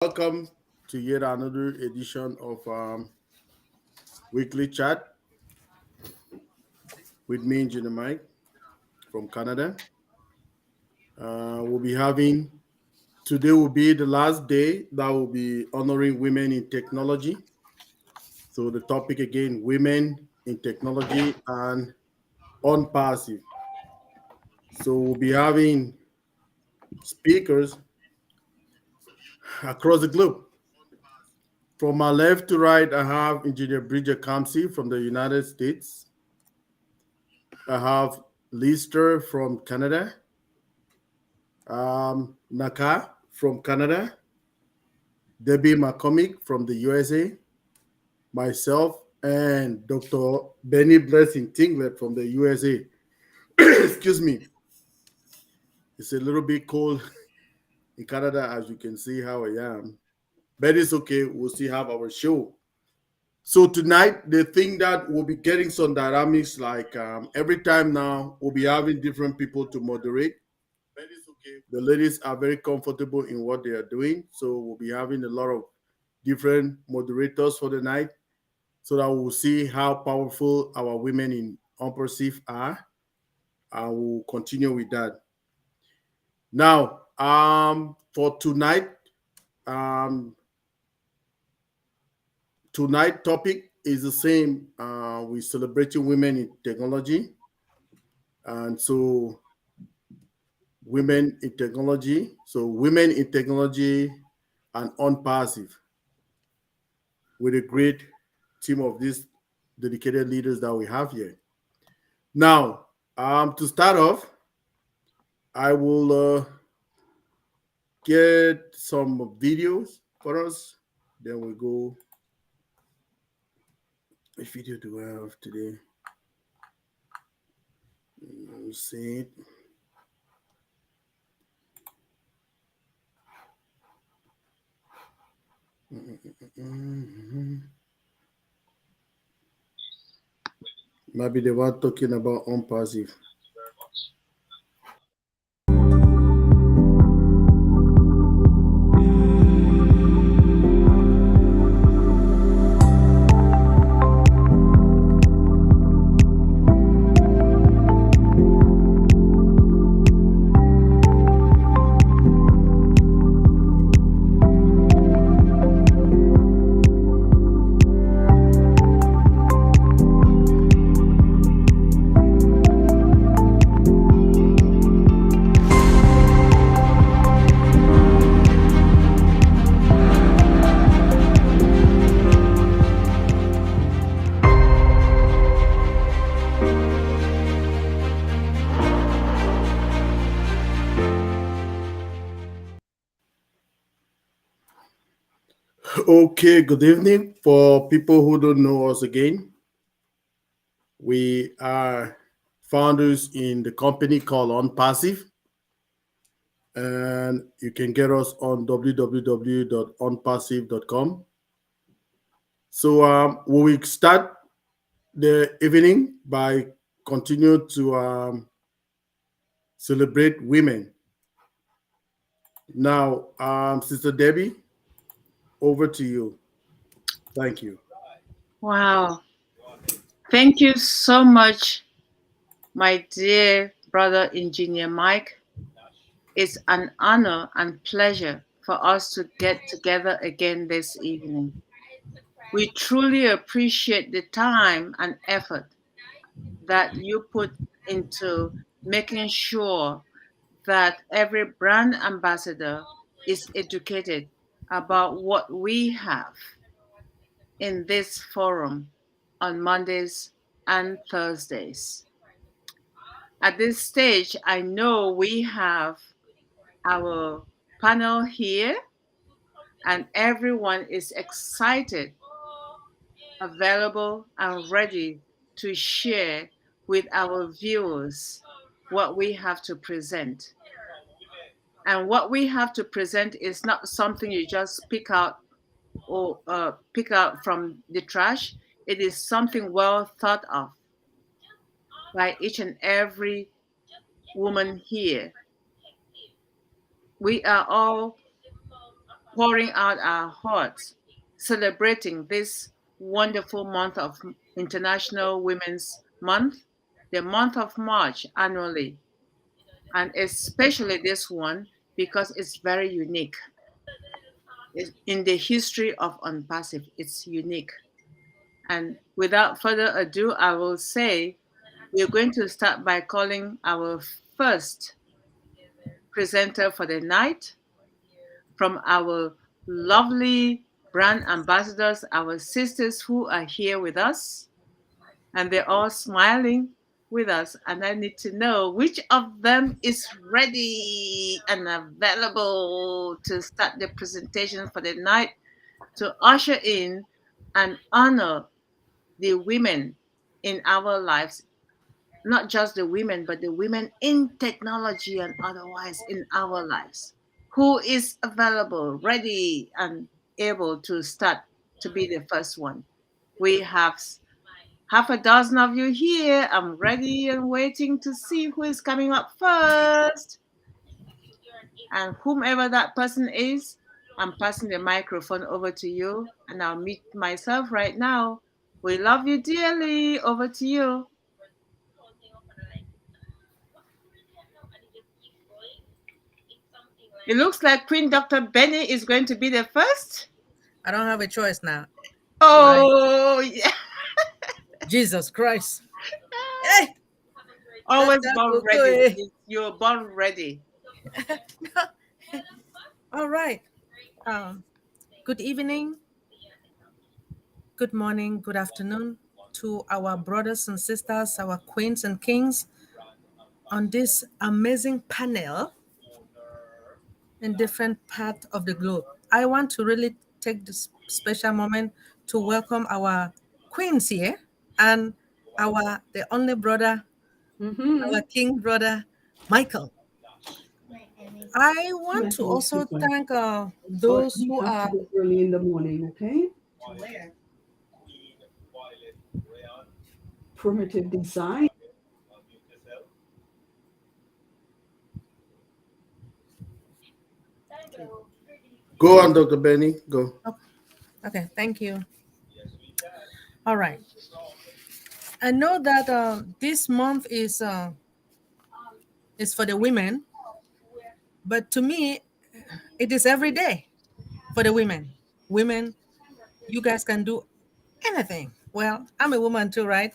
Welcome to yet another edition of Weekly Chat with me, Engineer Mike from Canada. We'll be having today will be the last day that will be honoring women in technology. So the topic again, women in technology and on passive. So we'll be having speakers across the globe. From my left to right, I have Engineer Bridget Kamsi from the United States. I have Lister from Canada, Naka from Canada, Debbie McCormick from the USA, myself, and Dr. Benny Blessing Tinglet from the USA. Excuse me, it's a little bit cold in Canada, as you can see how I am. But it's okay, we'll still have our show. So tonight, the thing that we'll be getting some dynamics, like every time now, we'll be having different people to moderate. The ladies are very comfortable in what they are doing, so we'll be having a lot of different moderators for the night, so that we'll see how powerful our women in Unperceived are. I will continue with that. Now, for tonight, um, tonight topic is the same. We're celebrating women in technology, and so women in technology. So women in technology and Unpassive, with a great team of these dedicated leaders that we have here. Now, to start off, I will get some videos for us. Then we go. Which video do I have today? Let me see it. Maybe the one talking about Unpassive. Okay, good evening. For people who don't know us again, we are founders in the company called Unpassive, and you can get us on www.unpassive.com. So we will start the evening by continue to celebrate women. Now, Sister Debbie, over to you. Thank you. Wow. Thank you so much, my dear brother engineer Mike. It's an honor and pleasure for us to get together again this evening. We truly appreciate the time and effort that you put into making sure that every brand ambassador is educated about what we have in this forum on Mondays and Thursdays. At this stage, I know we have our panel here, and everyone is excited, available, and ready to share with our viewers what we have to present. And what we have to present is not something you just pick out or pick out from the trash. It is something well thought of by each and every woman here. We are all pouring out our hearts, celebrating this wonderful month of International Women's Month, the month of March annually, and especially this one because it's very unique. In the history of ONPASSIVE, it's unique. And without further ado, I will say we're going to start by calling our first presenter for the night from our lovely brand ambassadors, our sisters who are here with us, and they're all smiling with us. And I need to know which of them is ready and available to start the presentation for the night to usher in and honor the women in our lives, not just the women, but the women in technology and otherwise in our lives. Who is available, ready, and able to start to be the first one? We have half a dozen of you here. I'm ready and waiting to see who is coming up first. And whomever that person is, I'm passing the microphone over to you, and I'll meet myself right now. We love you dearly. Over to you. It looks like Queen Dr. Benny is going to be the first. I don't have a choice now. Oh, yeah. Jesus Christ. Hey! Always born ready. You're born ready. All right. Good evening, good morning, good afternoon to our brothers and sisters, our queens and kings on this amazing panel in different parts of the globe. I want to really take this special moment to welcome our queens here and the only brother, our king brother, Michael. I want to also thank those who are early in the morning, okay? Primitive design. Go on, Dr. Benny. Go. Okay, thank you. All right. I know that this month is for the women, but to me, it is every day for the women. Women, you guys can do anything. Well, I'm a woman too, right?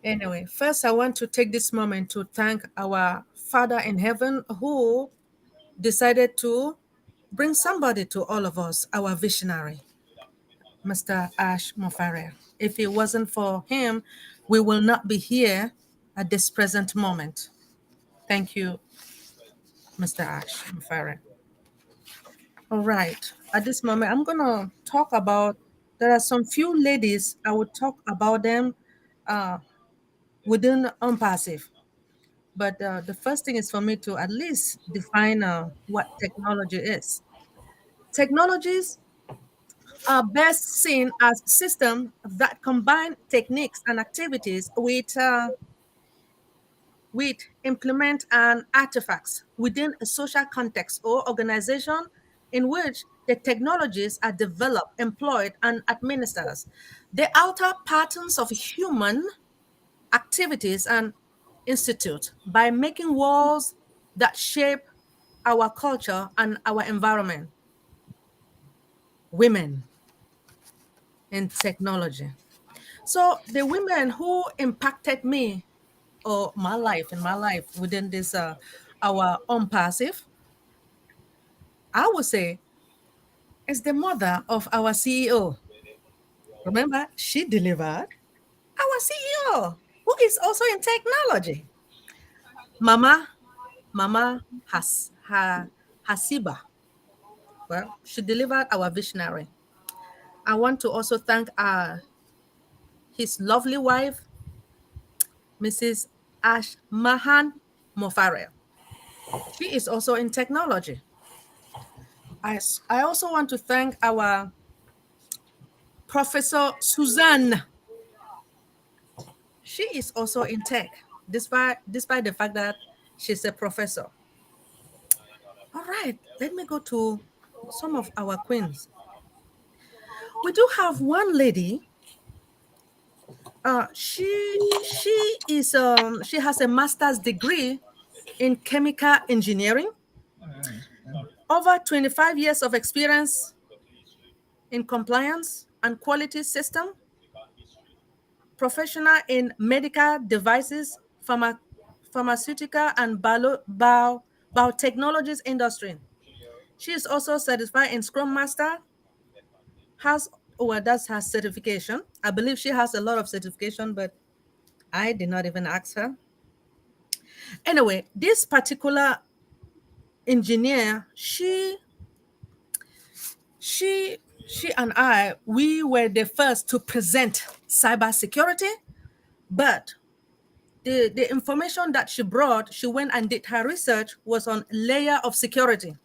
Anyway, first I want to take this moment to thank our Father in heaven who decided to bring somebody to all of us, our visionary, Mr. Ash Mofare. If it wasn't for him, we will not be here at this present moment. Thank you, Mr. Ash Mofare. All right. At this moment, I'm going to talk about, there are some few ladies, I would talk about them within ONPASSIVE. But the first thing is for me to at least define what technology is. Technologies are best seen as systems that combine techniques and activities with implement and artifacts within a social context or organization in which the technologies are developed, employed, and administered. They alter patterns of human activities and institute by making walls that shape our culture and our environment. Women in technology. So the women who impacted me or my life within this our ONPASSIVE, I would say is the mother of our CEO. Remember, she delivered our CEO, who is also in technology. Mama Hasiba. Well, she delivered our visionary. I want to also thank his lovely wife, Mrs. Ash Mahan Mofare. She is also in technology. I also want to thank our Professor Suzanne. She is also in tech, despite the fact that she's a professor. All right, let me go to some of our queens. We do have one lady. She has a master's degree in chemical engineering, over 25 years of experience in compliance and quality system, professional in medical devices, pharmaceutical and biotechnologies industry. She is also certified in Scrum Master, that's her certification. I believe she has a lot of certification, but I did not even ask her. Anyway, this particular engineer, she and I, we were the first to present cybersecurity, but the information that she brought, she went and did her research, was on layer of security.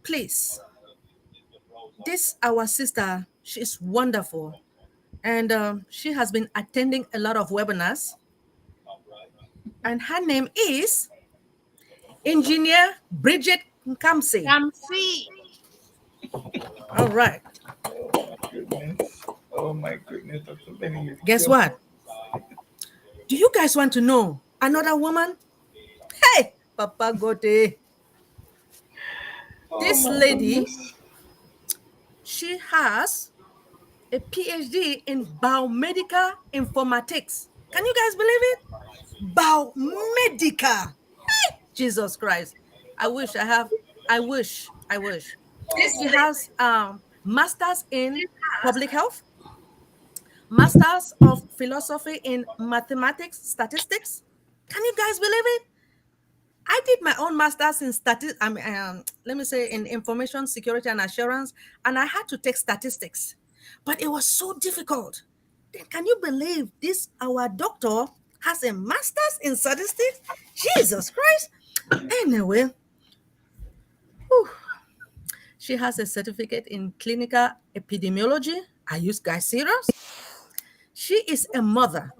Please, this our sister, she's wonderful, and she has been attending a lot of webinars, and her name is Engineer Bridget Kamsi. All right. Goodness. Oh my goodness, Dr. Benny. Guess what? Do you guys want to know another woman? Hey, Papa Gote. This lady, she has a PhD in biomedical informatics. Can you guys believe it? Biomedical. Hey, Jesus Christ. I wish. She has masters in public health, masters of philosophy in mathematics, statistics. Can you guys believe it? I did my own master's in in information security and assurance, and I had to take statistics, but it was so difficult. Then can you believe this? Our doctor has a master's in statistics. Jesus Christ. Anyway, whew. She has a certificate in clinical epidemiology. Are you guys serious? She is a mother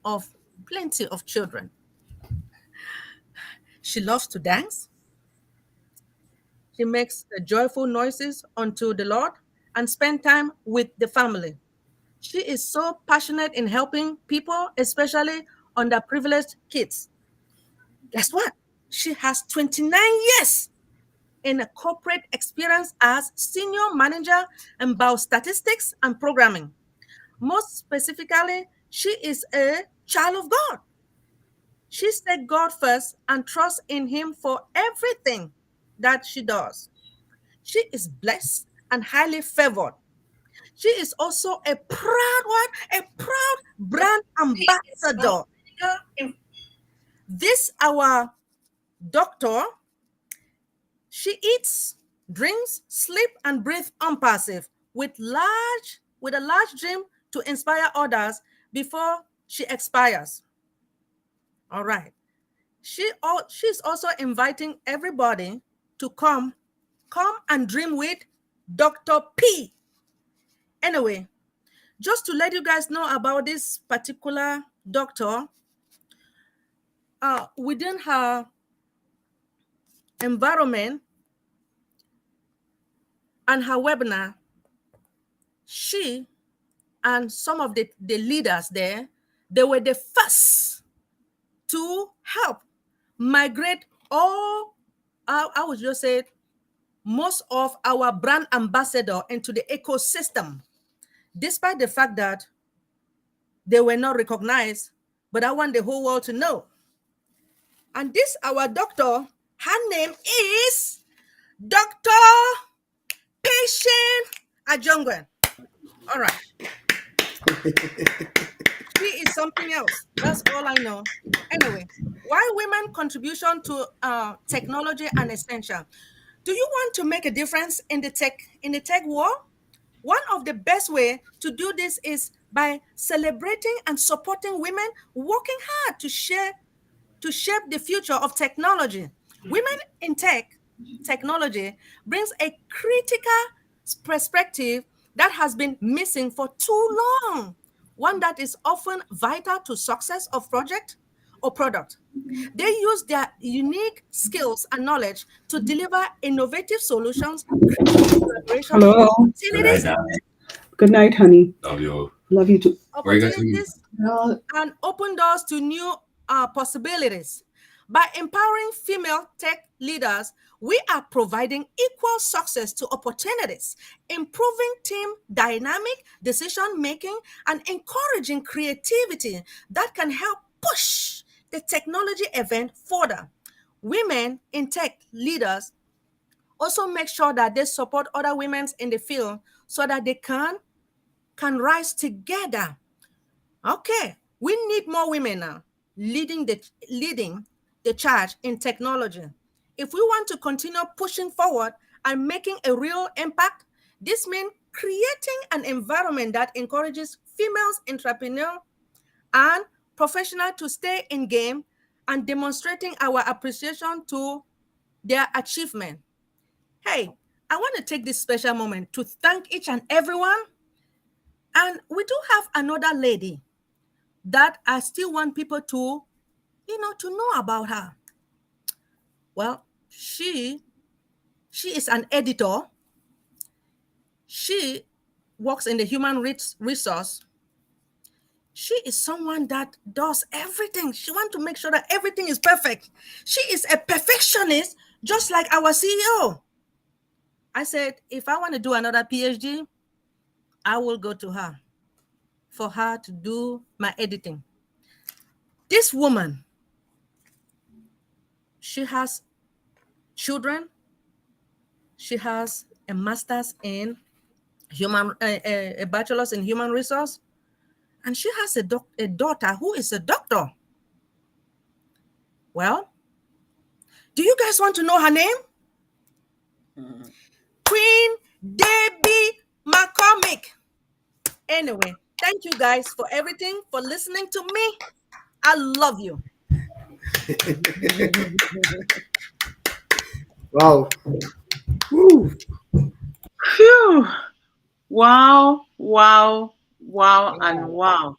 of plenty of children. She loves to dance. She makes joyful noises unto the Lord and spend time with the family. She is so passionate in helping people, especially underprivileged kids. Guess what? She has 29 years in a corporate experience as senior manager in biostatistics and programming. Most specifically, she is a child of God. She set God first and trusts in Him for everything that she does. She is blessed and highly favored. She is also a proud brand ambassador. This our doctor, she eats, drinks, sleep, and breathe ONPASSIVE with a large dream to inspire others before she expires. All right. She's also inviting everybody to come and dream with Dr. P. Anyway, just to let you guys know about this particular doctor, within her environment and her webinar, she and some of the leaders there, they were the first to help migrate all, I would just say, most of our brand ambassador into the ecosystem, despite the fact that they were not recognized, but I want the whole world to know. And this, our doctor, her name is Dr. Patient Ajongwen. All right. She is something else. That's all I know. Anyway, why women contribution to technology and essential? Do you want to make a difference in the tech world? One of the best way to do this is by celebrating and supporting women working hard to shape the future of technology. Women in technology brings a critical perspective that has been missing for too long. One that is often vital to success of project or product. They use their unique skills and knowledge to deliver innovative solutions, creative collaboration, Hello. opportunities, Good night, honey. Love you. Love you too. opportunities and open doors to new possibilities. By empowering female tech leaders, we are providing equal success to opportunities, improving team dynamic decision making, and encouraging creativity that can help push the technology event further. Women in tech leaders also make sure that they support other women in the field so that they can rise together. Okay, we need more women now leading the charge in technology. If we want to continue pushing forward and making a real impact, this means creating an environment that encourages females entrepreneurs and professionals to stay in game and demonstrating our appreciation to their achievement. Hey, I want to take this special moment to thank each and everyone. And we do have another lady that I still want people to know about her. Well, she is an editor. She works in the human resource. She is someone that does everything. She wants to make sure that everything is perfect. She is a perfectionist, just like our CEO. I said, if I want to do another PhD, I will go to her for her to do my editing. This woman, she has children. She has a master's in a bachelor's in human resource, and she has a daughter who is a doctor. Well, do you guys want to know her name? Queen Debbie McCormick. Anyway, thank you guys for everything, for listening to me. I love you. Wow. Woo. Phew. Wow, wow, wow, and wow.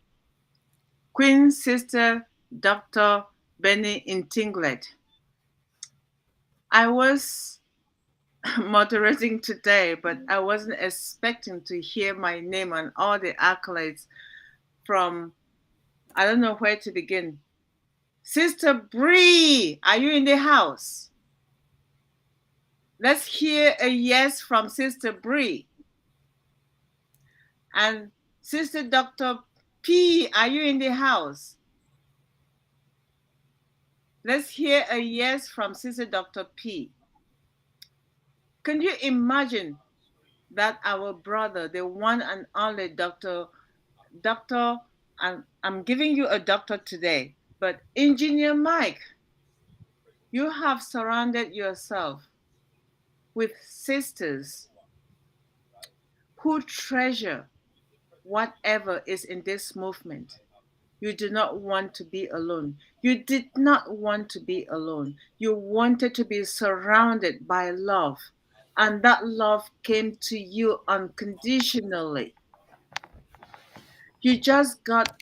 Queen Sister Dr. Benny Intinglet. I was moderating today, but I wasn't expecting to hear my name and all the accolades from, I don't know where to begin. Sister Bree, are you in the house? Let's hear a yes from Sister Bree. And Sister Dr. P, are you in the house? Let's hear a yes from Sister Dr. P. Can you imagine that our brother, the one and only doctor, and I'm giving you a doctor today, but Engineer Mike, you have surrounded yourself with sisters who treasure whatever is in this movement. You do not want to be alone. You did not want to be alone. You wanted to be surrounded by love. And that love came to you unconditionally. You just got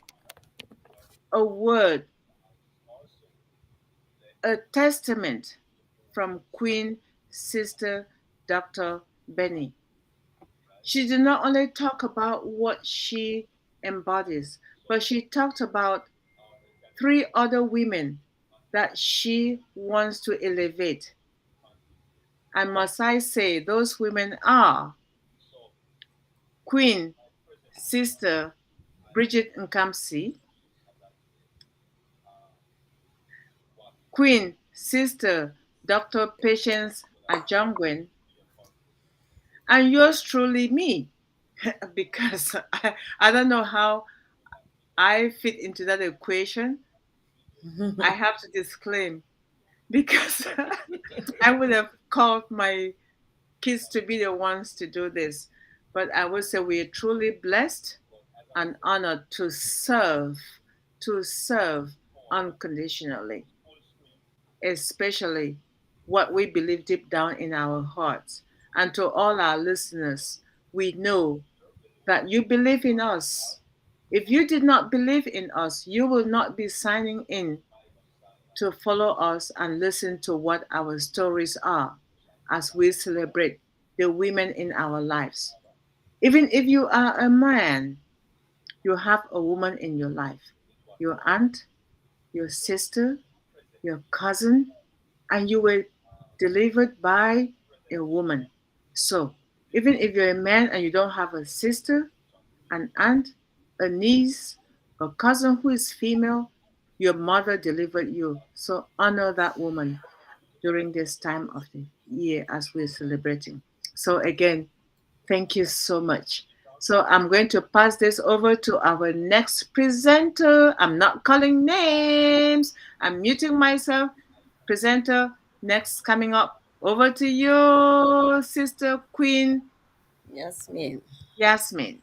a word, a testament from Queen Sister Dr. Benny. She did not only talk about what she embodies, but she talked about 3 other women that she wants to elevate. And must I say, those women are Queen Sister Bridget Nkamsi, Queen Sister Dr. Patience Ajangwen, and yours truly, me, because I don't know how I fit into that equation. I have to disclaim, because I would have called my kids to be the ones to do this. But I would say we are truly blessed and honored to serve unconditionally, especially what we believe deep down in our hearts. And to all our listeners, we know that you believe in us. If you did not believe in us, you will not be signing in to follow us and listen to what our stories are as we celebrate the women in our lives. Even if you are a man, you have a woman in your life, your aunt, your sister, your cousin, and you were delivered by a woman. So, even if you're a man and you don't have a sister, an aunt, a niece, a cousin who is female, your mother delivered you. So, honor that woman during this time of the year as we're celebrating. So, again, thank you so much. So I'm going to pass this over to our next presenter. I'm not calling names. I'm muting myself. Presenter, next coming up. Over to you, Sister Queen Yasmin. Yasmin.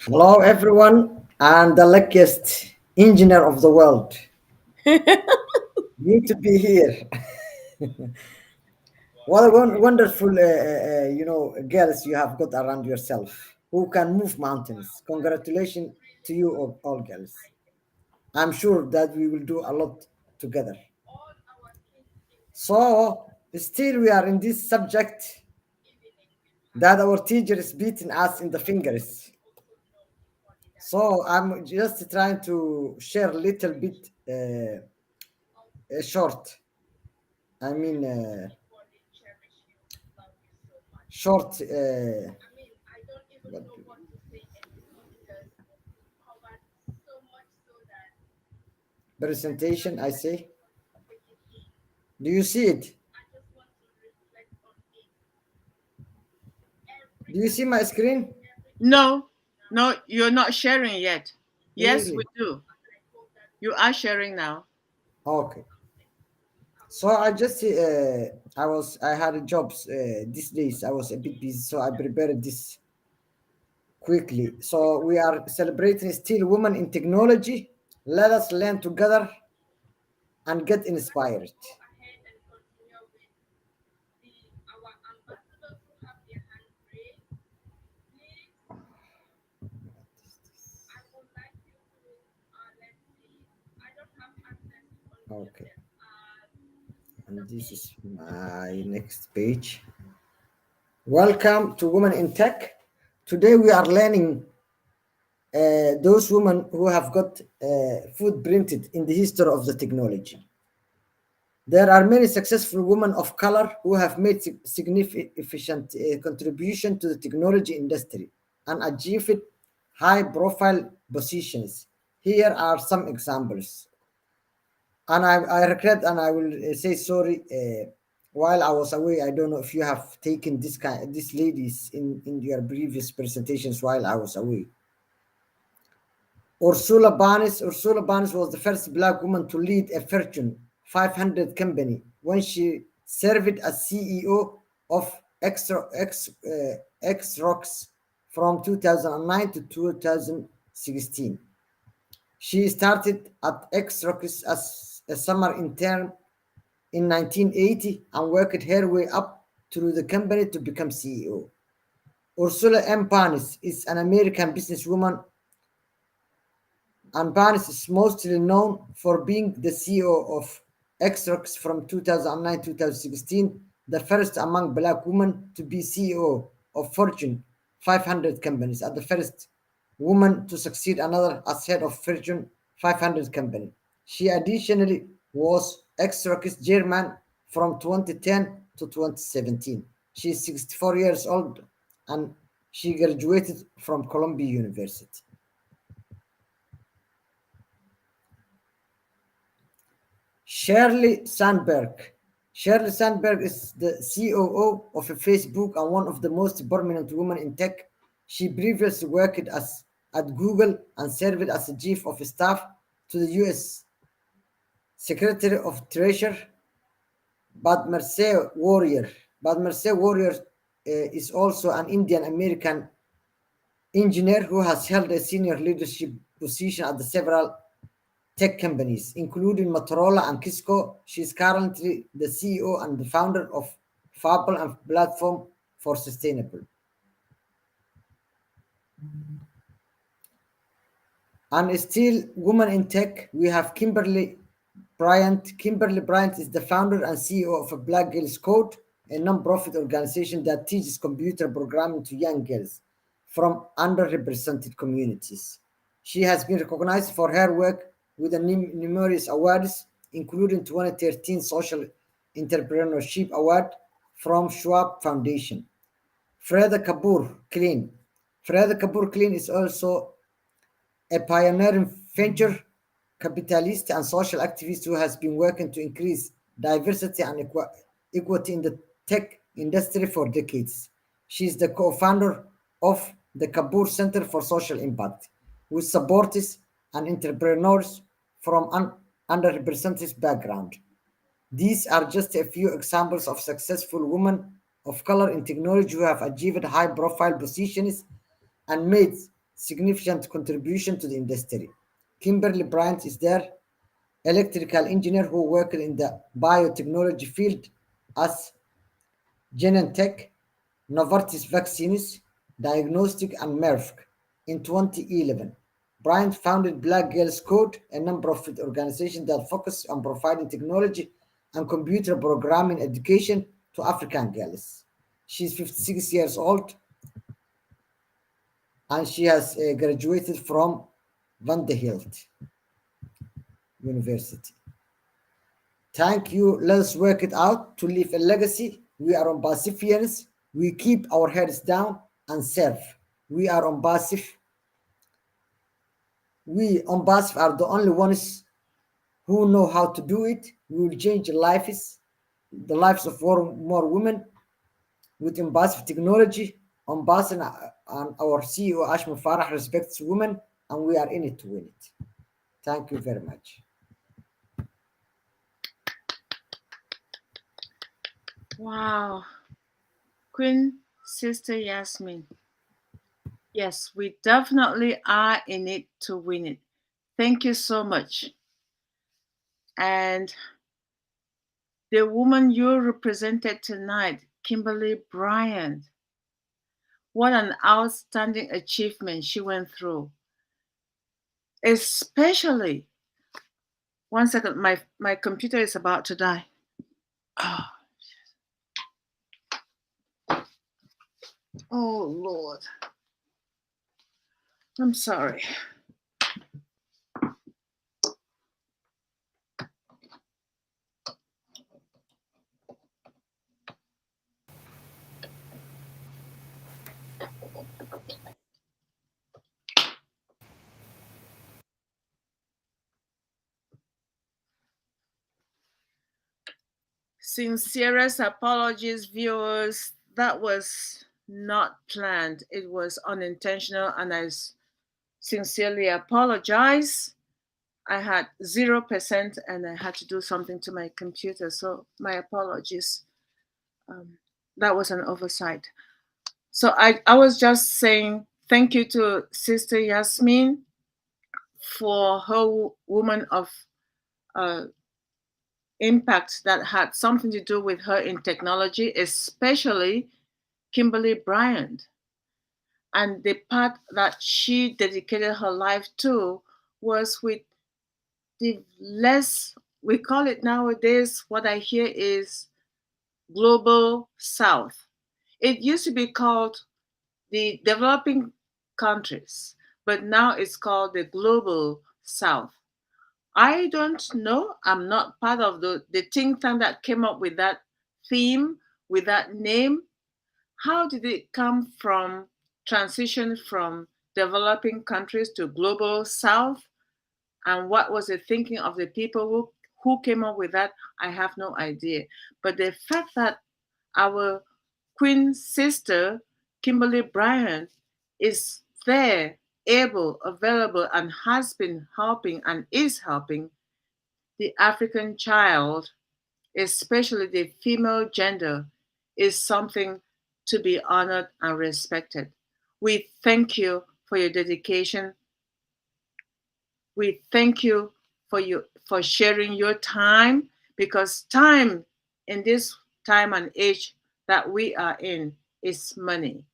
Hello, everyone. I'm the luckiest engineer of the world. Need to be here. What a wonderful, girls you have got around yourself who can move mountains. Congratulations to you all girls. I'm sure that we will do a lot together. So, still we are in this subject that our teacher is beating us in the fingers. So I'm just trying to share a little bit short. I mean, short. What- presentation, I say. Do you see it? Do you see my screen? No, no, you're not sharing yet. Yes, we Really? do. You are sharing now. Okay. So I just I had jobs these days. I was a bit busy, so I prepared this quickly. So we are celebrating still women in technology. Let us learn together and get inspired. Okay. And this is my next page. Welcome to Women in Tech. Today we are learning those women who have got footprinted in the history of the technology. There are many successful women of color who have made significant contribution to the technology industry and achieved high-profile positions. Here are some examples. And I regret and I will say sorry. While I was away, I don't know if you have taken these ladies in your previous presentations while I was away. Ursula Barnes was the first black woman to lead a Fortune 500 company when she served as CEO of Xerox from 2009 to 2016. She started at Xerox as a summer intern in 1980 and worked her way up through the company to become CEO. Ursula M. Barnes is an American businesswoman, and Barnes is mostly known for being the CEO of Xerox from 2009 to 2016, the first among black women to be CEO of Fortune 500 companies, and the first woman to succeed another as head of Fortune 500 company. She additionally was Xerox chairman from 2010 to 2017. She is 64 years old and she graduated from Columbia University. Shirley Sandberg. Shirley Sandberg is the COO of Facebook and one of the most prominent women in tech. She previously worked at Google and served as the chief of staff to the U.S. Secretary of Treasury. Padmasree Warrior. Padmasree Warrior is also an Indian American engineer who has held a senior leadership position at several tech companies, including Motorola and Cisco. She is currently the CEO and the founder of Fable and Platform for Sustainable. And still, women in tech, we have Kimberly Bryant. Kimberly Bryant is the founder and CEO of Black Girls Code, a non-profit organization that teaches computer programming to young girls from underrepresented communities. She has been recognized for her work with numerous awards, including 2013 Social Entrepreneurship Award from Schwab Foundation. Freda Kapoor Clean. Freda Kapoor Clean is also a pioneering venture capitalist and social activist who has been working to increase diversity and equity in the tech industry for decades. She is the co-founder of the Kapoor Center for Social Impact, which supports and entrepreneurs from underrepresented background. These are just a few examples of successful women of color in technology who have achieved high-profile positions and made significant contribution to the industry. Kimberly Bryant is their electrical engineer who worked in the biotechnology field as Genentech, Novartis Vaccines, Diagnostic, and Merck. In 2011, Bryant founded Black Girls Code, a non-profit organization that focuses on providing technology and computer programming education to African girls. She's 56 years old and she has graduated from Vanderbilt University. Thank you. Let's work it out to leave a legacy. We are ONPASSIVians. We keep our heads down and serve. We are ONPASSIVE. We ONPASSIVE are the only ones who know how to do it. We will change the lives of more women with ONPASSIVE technology. ONPASSIVE and our CEO Ashma Farah respects women, and we are in it to win it. Thank you very much. Wow. Queen Sister Yasmin. Yes, we definitely are in it to win it. Thank you so much. And the woman you represented tonight, Kimberly Bryant, what an outstanding achievement she went through. Especially, one second, my computer is about to die. Oh Lord. I'm sorry. Sincerest apologies, viewers. That was not planned. It was unintentional, and I sincerely apologize. I had 0% and I had to do something to my computer, so my apologies. That was an oversight. So I was just saying thank you to Sister Yasmin for her woman of impact that had something to do with her in technology, especially Kimberly Bryant. And the part that she dedicated her life to was with the less, we call it nowadays, what I hear is Global South. It used to be called the developing countries, but now it's called the Global South. I don't know. I'm not part of the think tank that came up with that theme, with that name. How did it come from transition from developing countries to Global South? And what was the thinking of the people who came up with that? I have no idea. But the fact that our Queen sister, Kimberly Bryant, is there, able, available, and has been helping and is helping the African child, especially the female gender, is something to be honored and respected. We thank you for your dedication. We thank you for sharing your time, because time in this time and age that we are in is money.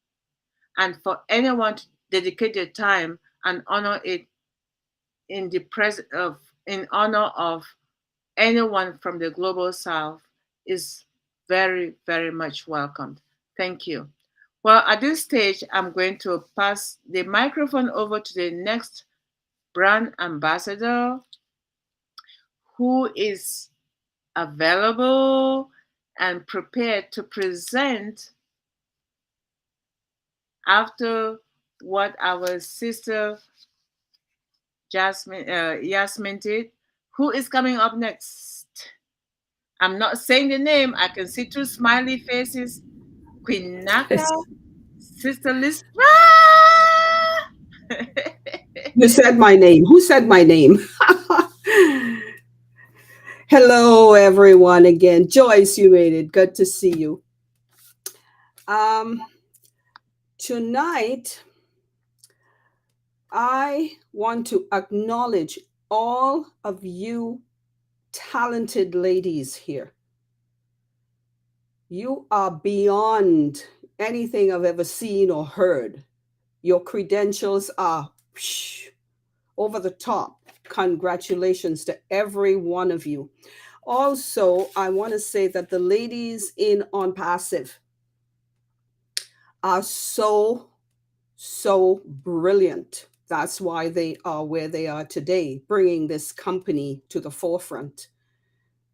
And for anyone to dedicate their time and honor it in the present of in honor of anyone from the global south is very, very much welcomed. Thank you. Well, at this stage, I'm going to pass the microphone over to the next brand ambassador who is available and prepared to present after what our sister Yasmin did. Who is coming up next? I'm not saying the name. I can see two smiley faces. Queen Naka, Sister Liz. You said my name. Who said my name? Hello, everyone. Again, Joyce, you made it. Good to see you. Tonight, I want to acknowledge all of you talented ladies here. You are beyond anything I've ever seen or heard. Your credentials are over the top. Congratulations to every one of you. Also, I want to say that the ladies in ONPASSIVE are so brilliant. That's why they are where they are today, bringing this company to the forefront.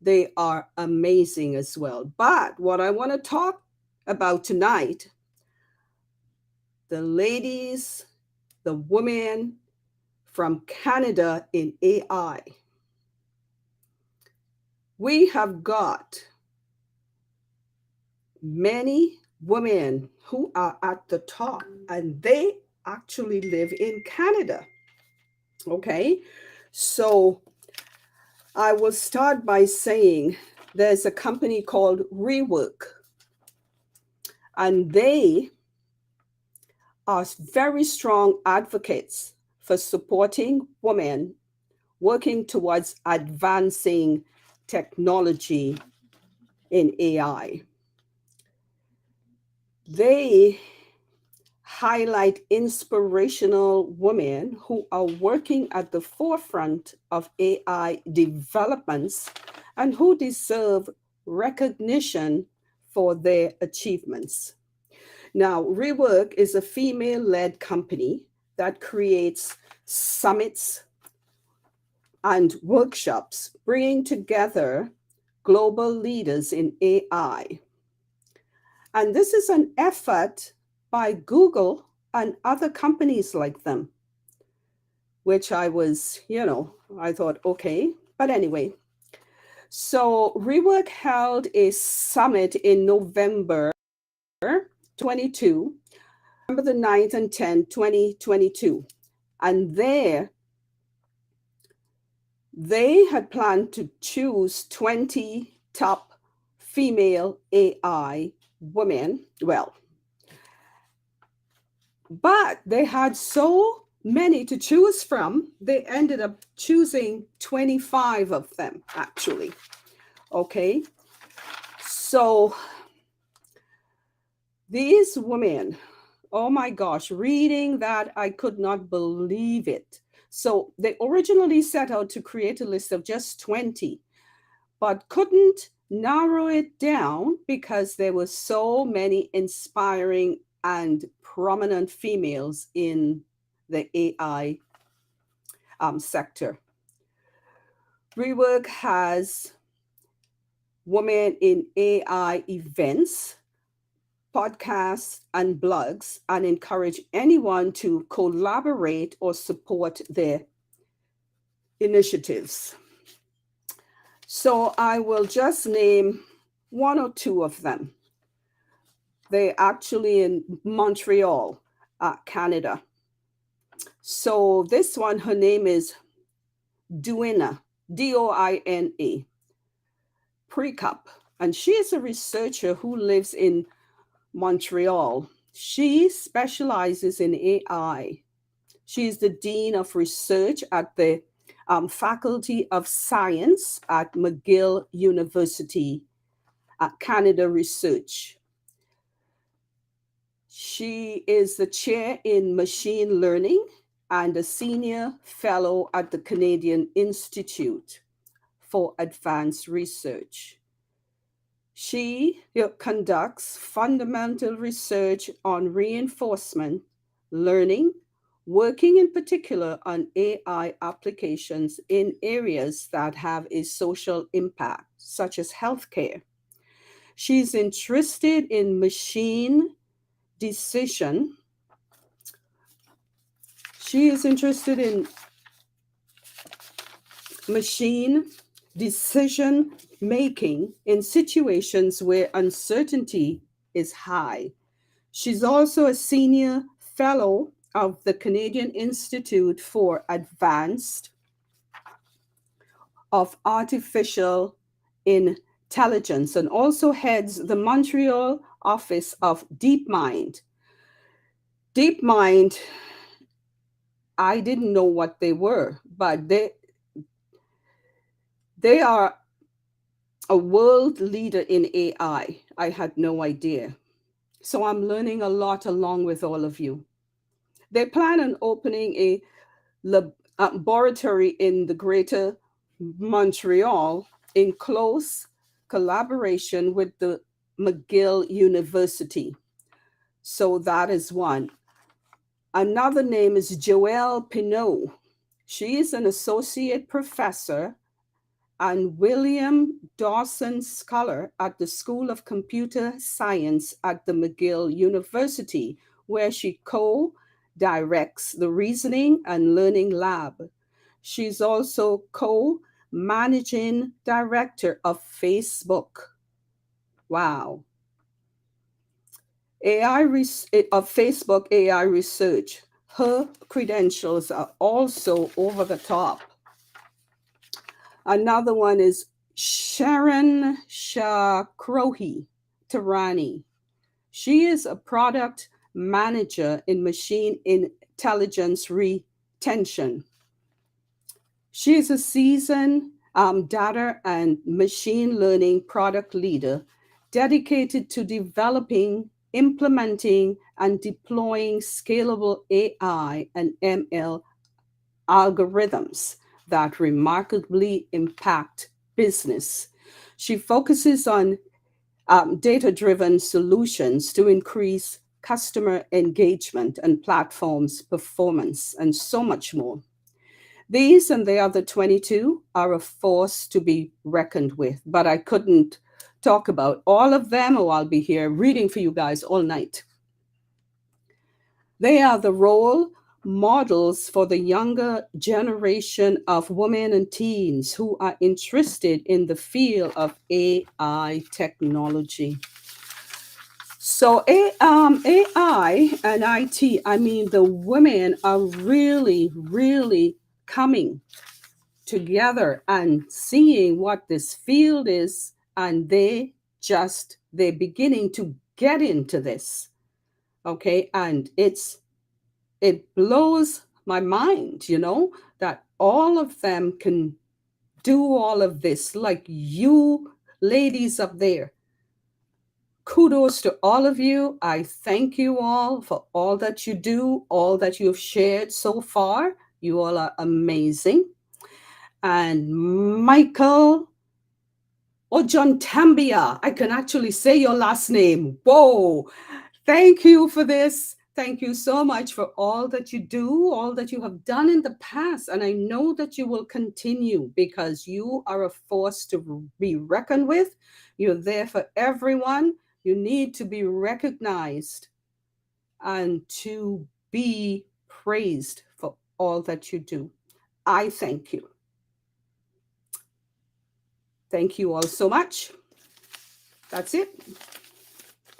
They are amazing as well. But what I want to talk about tonight, the ladies, the women from Canada in AI. We have got many women who are at the top, and they actually live in Canada. Okay, so I will start by saying there's a company called Rework, and they are very strong advocates for supporting women working towards advancing technology in AI. They highlight inspirational women who are working at the forefront of AI developments and who deserve recognition for their achievements. Now, Rework is a female-led company that creates summits and workshops, bringing together global leaders in AI. And this is an effort by Google and other companies like them, which I was, I thought, okay. But anyway, so Rework held a summit in November 22, November the 9th and 10th, 2022. And there, they had planned to choose 20 top female AI women. Well, but they had so many to choose from, they ended up choosing 25 of them, actually. Okay, so these women, oh my gosh, reading that, I could not believe it. So they originally set out to create a list of just 20, but couldn't narrow it down because there were so many inspiring and prominent females in the AI sector. Rework has women in AI events, podcasts, and blogs, and encourage anyone to collaborate or support their initiatives. So I will just name one or two of them. They're actually in Montreal, Canada. So this one, her name is Doina, D-O-I-N-A, Precap, and she is a researcher who lives in Montreal. She specializes in AI. She is the Dean of Research at the Faculty of Science at McGill University, Canada Research. She is the chair in machine learning and a senior fellow at the Canadian Institute for Advanced Research. She conducts fundamental research on reinforcement learning, working in particular on AI applications in areas that have a social impact, such as healthcare. She's interested in machine decision. She is interested in machine decision making in situations where uncertainty is high. She's also a senior fellow of the Canadian Institute for Advanced of Artificial Intelligence and also heads the Montreal office of DeepMind. DeepMind, I didn't know what they were, but they are a world leader in AI. I had no idea. So I'm learning a lot along with all of you. They plan on opening a laboratory in the greater Montreal in close collaboration with the McGill University. So that is one. Another name is Joelle Pinault. She is an associate professor and William Dawson Scholar at the School of Computer Science at the McGill University, where she co-directs the Reasoning and Learning Lab. She's also co-managing director of Facebook. Wow. Of Facebook AI research. Her credentials are also over the top. Another one is Sharon Shakrohi Tarani. She is a product manager in machine intelligence retention. She is a seasoned data and machine learning product leader dedicated to developing, implementing, and deploying scalable AI and ML algorithms that remarkably impact business. She focuses on data-driven solutions to increase customer engagement and platforms performance and so much more. These and the other 22 are a force to be reckoned with, but I couldn't talk about all of them or I'll be here reading for you guys all night. They are the role models for the younger generation of women and teens who are interested in the field of AI technology. So AI and IT, I mean, the women are really, really coming together and seeing what this field is, and they're beginning to get into this. Okay, and it blows my mind, that all of them can do all of this, like you ladies up there. Kudos to all of you. I thank you all for all that you do, all that you've shared so far. You all are amazing. And Michael OJONGTAMBIA, I can actually say your last name. Whoa, thank you for this. Thank you so much for all that you do, all that you have done in the past. And I know that you will continue because you are a force to be reckoned with. You're there for everyone. You need to be recognized and to be praised for all that you do. I thank you. Thank you all so much. That's it.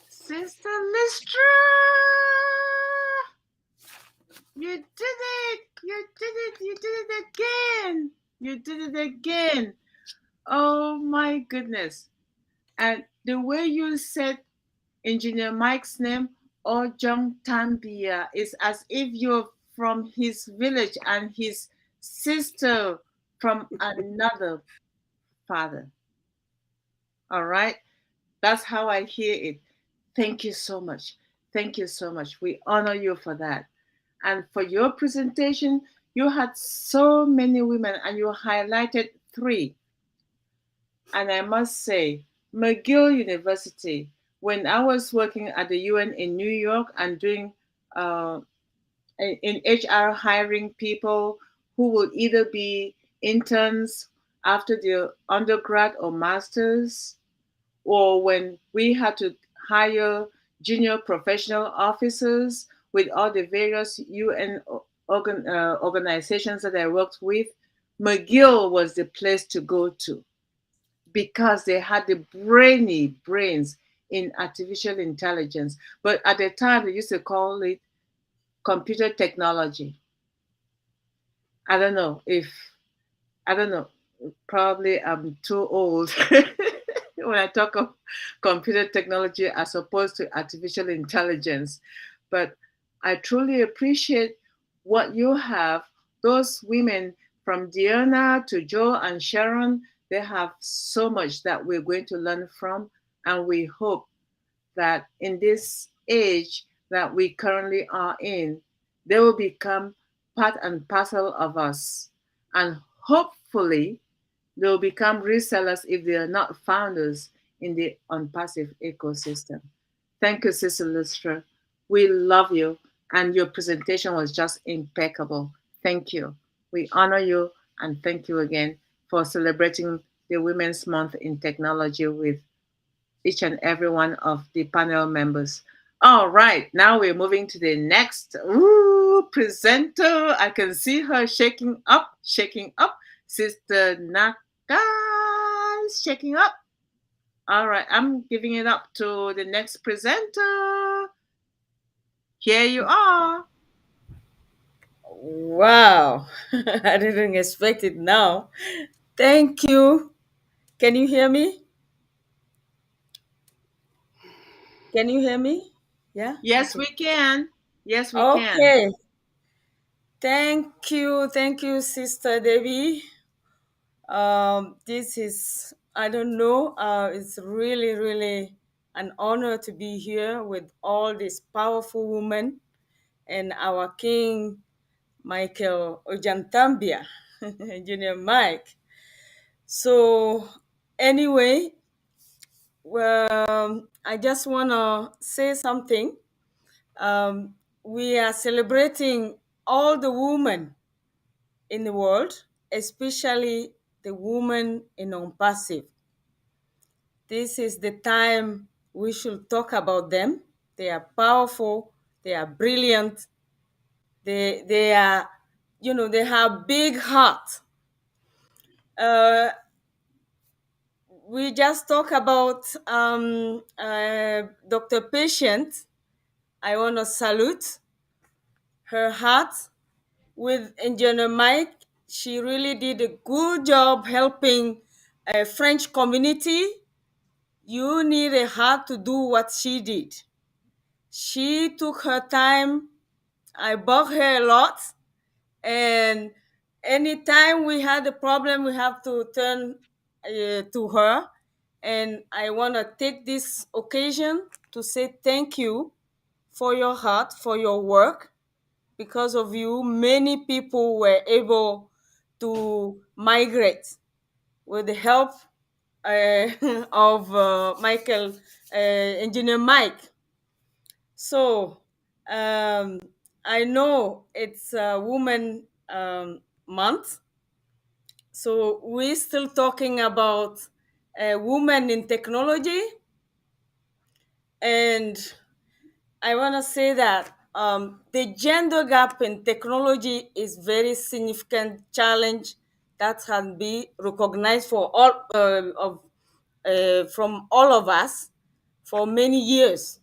Sister Listra, you did it! You did it! You did it again! You did it again! Oh my goodness! And the way you said Engineer Mike's name, OJONGTAMBIA, is as if you're from his village and his sister from another father. All right? That's how I hear it. Thank you so much. Thank you so much. We honor you for that. And for your presentation, you had so many women and you highlighted three. And I must say, McGill University, when I was working at the UN in New York and doing in HR hiring people who will either be interns after their undergrad or masters, or when we had to hire junior professional officers with all the various UN organizations that I worked with, McGill was the place to go to because they had the brainy brains in artificial intelligence. But at the time, they used to call it computer technology. I don't know if, I don't know, probably I'm too old when I talk of computer technology as opposed to artificial intelligence. But I truly appreciate what you have. Those women from Diana to Joe and Sharon, they have so much that we're going to learn from. And we hope that in this age that we currently are in, they will become part and parcel of us. And hopefully, they'll become resellers if they are not founders in the ONPASSIVE ecosystem. Thank you, Sister Lustra. We love you, and your presentation was just impeccable. Thank you. We honor you, and thank you again for celebrating the Women's Month in Technology with each and every one of the panel members. All right, now we're moving to the next presenter. I can see her shaking up, Sister Naka is shaking up. All right, I'm giving it up to the next presenter. Here you are. Wow, I didn't expect it now. Thank you. Can you hear me? Can you hear me? Yeah? Yes, Okay. we can. Yes, we can. Okay. Thank you. Thank you, Sister Debbie. This is, I don't know, it's really, really an honor to be here with all these powerful women and our King Michael OJONGTAMBIA, Engineer Mike. So, anyway, well, I just want to say something. We are celebrating all the women in the world, especially the women in ONPASSIVE. This is the time we should talk about them. They are powerful, they are brilliant, they are, they have big heart. We just talk about Dr. Patient. I want to salute her heart with Engineer Mike. She really did a good job helping a French community. You need a heart to do what she did. She took her time. I bug her a lot. And anytime we had a problem, we have to turn to her. And I want to take this occasion to say thank you for your heart, for your work. Because of you, many people were able to migrate with the help of Engineer Mike. So I know it's a Women Month. So we're still talking about women in technology. And I want to say that the gender gap in technology is very significant challenge that can be recognized for all from all of us for many years.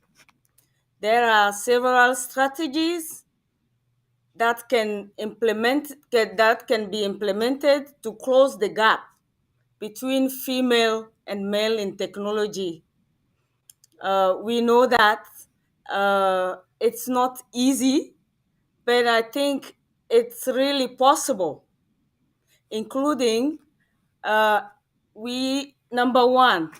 There are several strategies that can be implemented to close the gap between female and male in technology. We know that it's not easy, but I think it's really possible, including number one,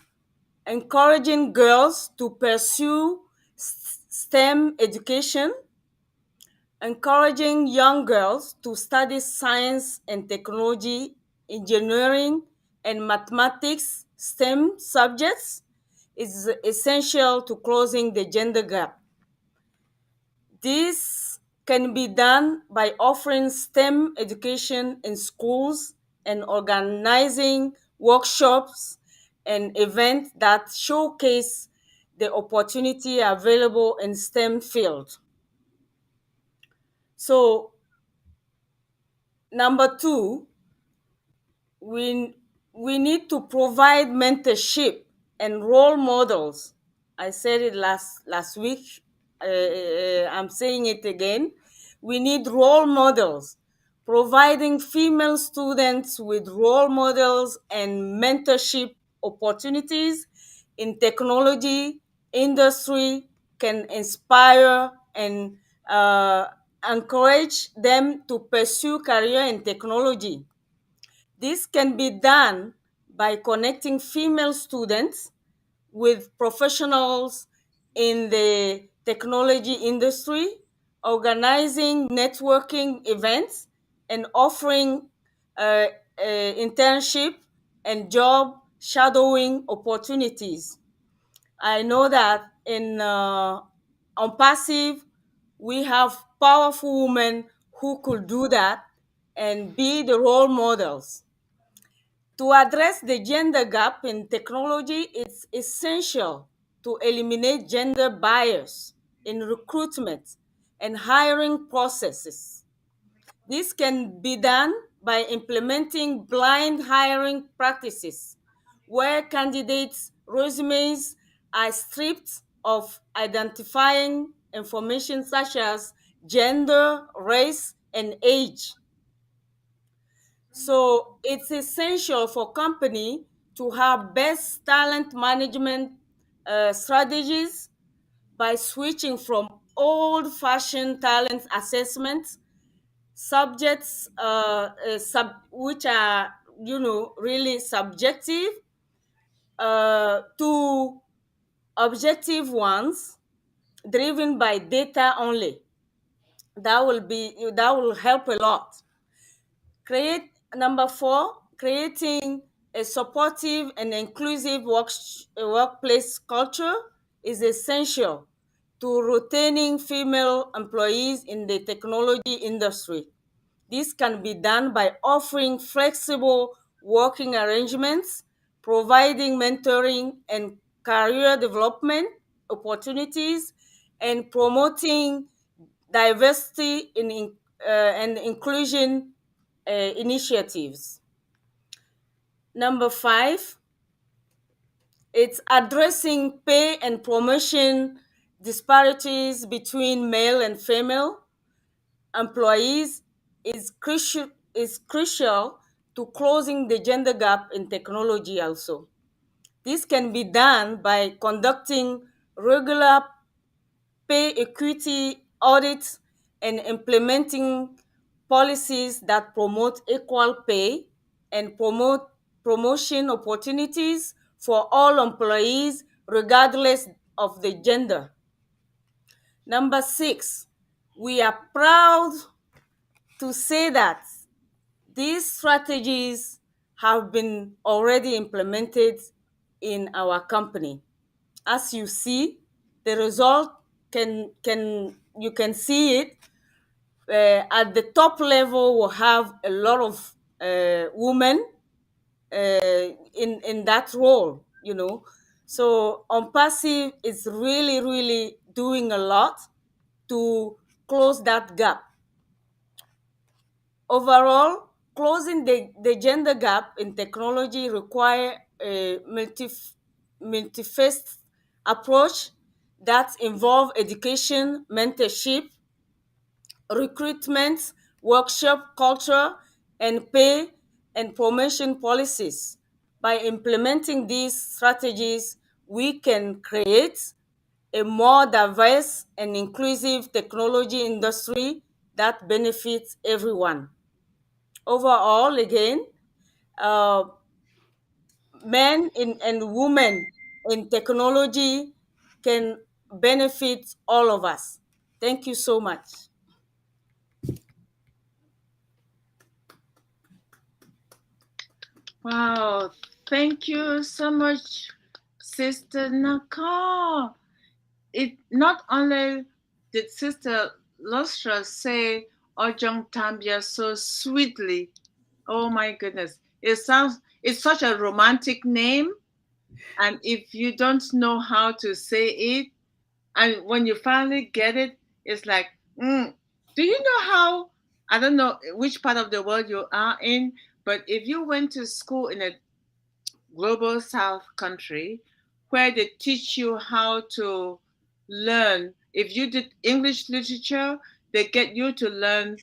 encouraging girls to pursue STEM education, encouraging young girls to study science and technology, engineering, and mathematics, STEM subjects is essential to closing the gender gap. This can be done by offering STEM education in schools and organizing workshops and events that showcase the opportunity available in STEM field. So, number two, we need to provide mentorship and role models. I said it last week. I'm saying it again. We need role models. Providing female students with role models and mentorship opportunities in technology industry can inspire and encourage them to pursue career in technology. This can be done by connecting female students with professionals in the technology industry, organizing networking events, and offering internship and job shadowing opportunities. I know that in ONPASSIVE, we have powerful women who could do that and be the role models. To address the gender gap in technology, it's essential to eliminate gender bias in recruitment and hiring processes. This can be done by implementing blind hiring practices, where candidates' resumes are stripped of identifying information such as gender, race, and age. So it's essential for company to have best talent management strategies by switching from old-fashioned talent assessment subjects which are really subjective to objective ones driven by data only. That will help a lot. Number four, creating a supportive and inclusive workplace culture is essential to retaining female employees in the technology industry. This can be done by offering flexible working arrangements, providing mentoring and career development opportunities, and promoting diversity and inclusion initiatives. Number five, it's addressing pay and promotion disparities between male and female employees is crucial to closing the gender gap in technology also. This can be done by conducting regular pay equity audits and implementing policies that promote equal pay and promote promotion opportunities for all employees regardless of the gender. Number six, we are proud to say that these strategies have been already implemented in our company. As you see, the result you can see it at the top level. We have a lot of women in that role. So ONPASSIVE is really doing a lot to close that gap. Overall, closing the gender gap in technology require a multi-faced approach that involve education, mentorship, recruitment, workshop culture, and pay and promotion policies. By implementing these strategies, we can create a more diverse and inclusive technology industry that benefits everyone. Overall, again, uh, men and women in technology can benefit all of us. Thank you so much. Wow. Thank you so much, Sister Naka. It not only did Sister Lustra say Ojongtambia so sweetly. Oh my goodness. It's such a romantic name. And if you don't know how to say it, and when you finally get it, it's like, do you know how? I don't know which part of the world you are in, but if you went to school in a global south country where they teach you how to learn, if you did English literature, they get you to learn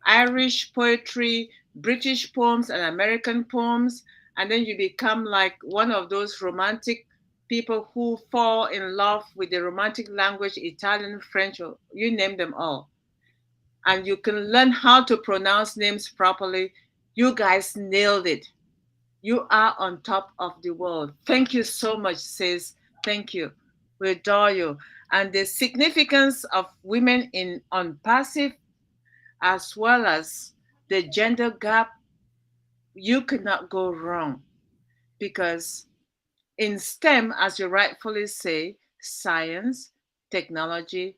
Irish poetry, British poems, and American poems, and then you become like one of those romantic people who fall in love with the romantic language, Italian, French, or you name them all. And you can learn how to pronounce names properly. You guys nailed it. You are on top of the world. Thank you so much, sis. Thank you. We adore you. And the significance of women in ONPASSIVE, as well as the gender gap, you could not go wrong, because in STEM, as you rightfully say, science, technology,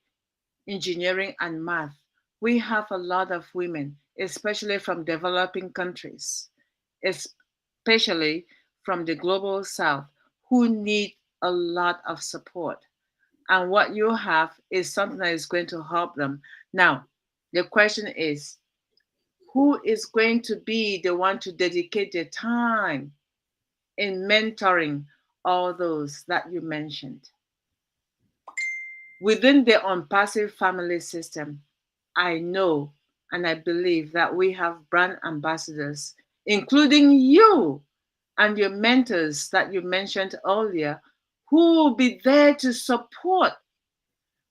engineering, and math, we have a lot of women, especially from developing countries, especially from the global south, who need a lot of support. And what you have is something that is going to help them. Now, the question is, who is going to be the one to dedicate their time in mentoring all those that you mentioned? Within the ONPASSIVE family system, I know and I believe that we have brand ambassadors, including you and your mentors that you mentioned earlier, who will be there to support.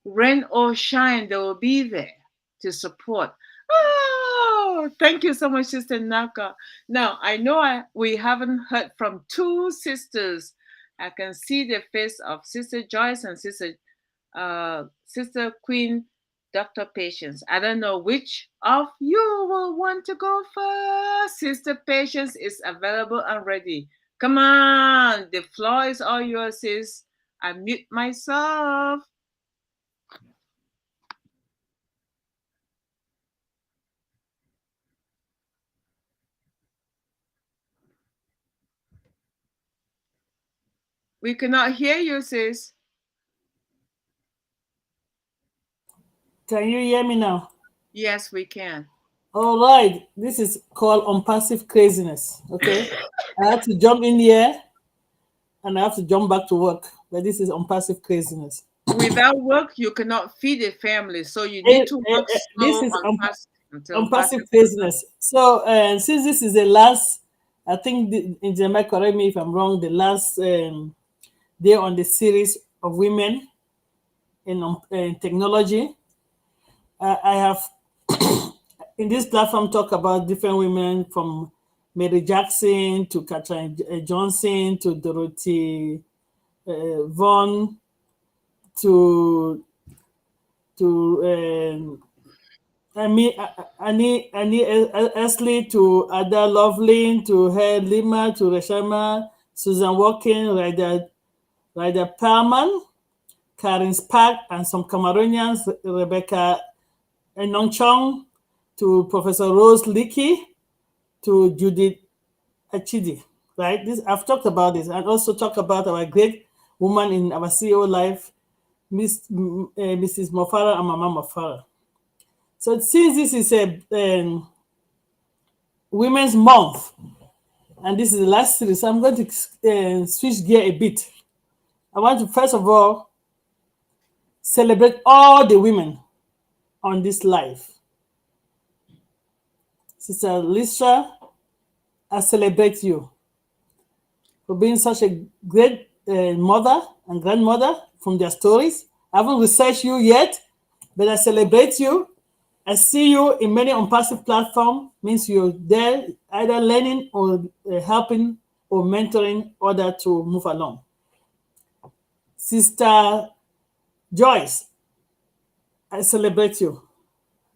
Rain or shine, they will be there to support. Oh, thank you so much, Sister Naka. Now, I know we haven't heard from two sisters. I can see the face of Sister Joyce and Sister Queen, Dr. Patience. I don't know which of you will want to go first. Sister Patience is available and ready. Come on, the floor is all yours, sis. I mute myself. We cannot hear you, sis. Can you hear me now? Yes, we can. All right. This is called ONPASSIVE craziness. Okay. I have to jump in here and I have to jump back to work. But this is ONPASSIVE craziness. Without work, you cannot feed a family. So you need to work This slow is and fast until ONPASSIVE passive. craziness. So since this is the last, I think in Jamaica, correct me if I'm wrong, the last day on the series of women in technology, I have in this platform talk about different women from Mary Jackson to Katherine Johnson to Dorothy Vaughan to Annie Esley to Ada Loveling to Head Lima to Reshama, Susan Walken, Ryder Perlman, Karen Spark, and some Cameroonians, Rebecca Enongchong, to Professor Rose Leakey, to Judith Achidi, right? I've talked about this, and also talk about our great woman in our CEO life, Mrs. Mofara and Mama Mofara. So since this is a Women's Month, and this is the last series, I'm going to switch gear a bit. I want to first of all celebrate all the women on this life. Sister Lisha, I celebrate you for being such a great mother and grandmother from their stories. I haven't researched you yet, but I celebrate you. I see you in many ONPASSIVE platforms, means you're there either learning or helping or mentoring others to move along. Sister Joyce, I celebrate you.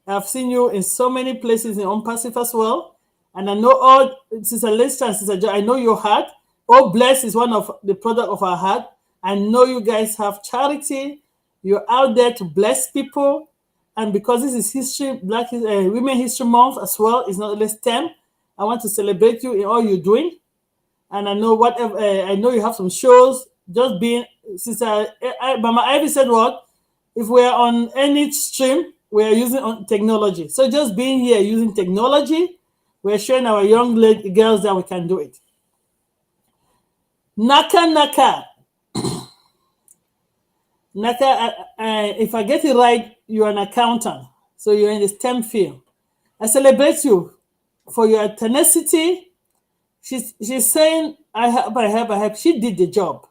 I've seen you in so many places in ONPASSIVE as well. And I know all, Sister Lester and Sister Joy, I know your heart. Oh, bless is one of the product of our heart. I know you guys have charity. You're out there to bless people. And because this is history, Women History Month as well, it's not only STEM. I want to celebrate you in all you're doing. And I know whatever, I know you have some shows. Just being, Sister Mama Ivy said what? If we're on any stream, we're using technology. So just being here using technology, we're showing our young girls that we can do it. Naka. Naka, if I get it right, you're an accountant. So you're in the STEM field. I celebrate you for your tenacity. She's saying, I help. She did the job.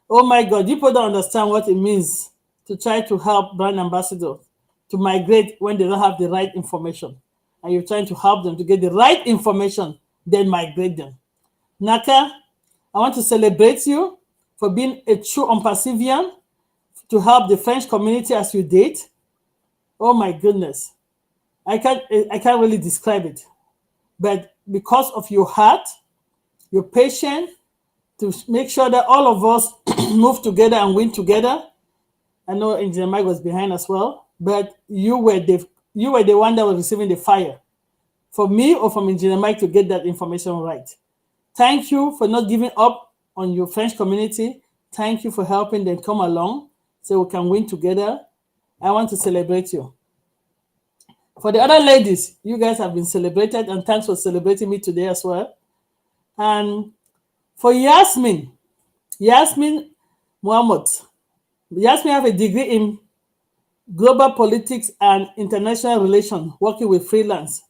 Oh my God, people don't understand what it means to try to help brand ambassadors to migrate when they don't have the right information. And you're trying to help them to get the right information, then migrate them. Naka, I want to celebrate you for being a true ONPASSIVian, to help the French community as you did. Oh my goodness. I can't really describe it. But because of your heart, your patience, to make sure that all of us move together and win together. I know Engineer Mike was behind as well, but you were the one that was receiving the fire for me or from Engineer Mike to get that information right. Thank you for not giving up on your French community. Thank you for helping them come along so we can win together. I want to celebrate you. For the other ladies, you guys have been celebrated, and thanks for celebrating me today as well. And for Yasmin Muhammad, Yasmin have a degree in global politics and international relations, working with freelance.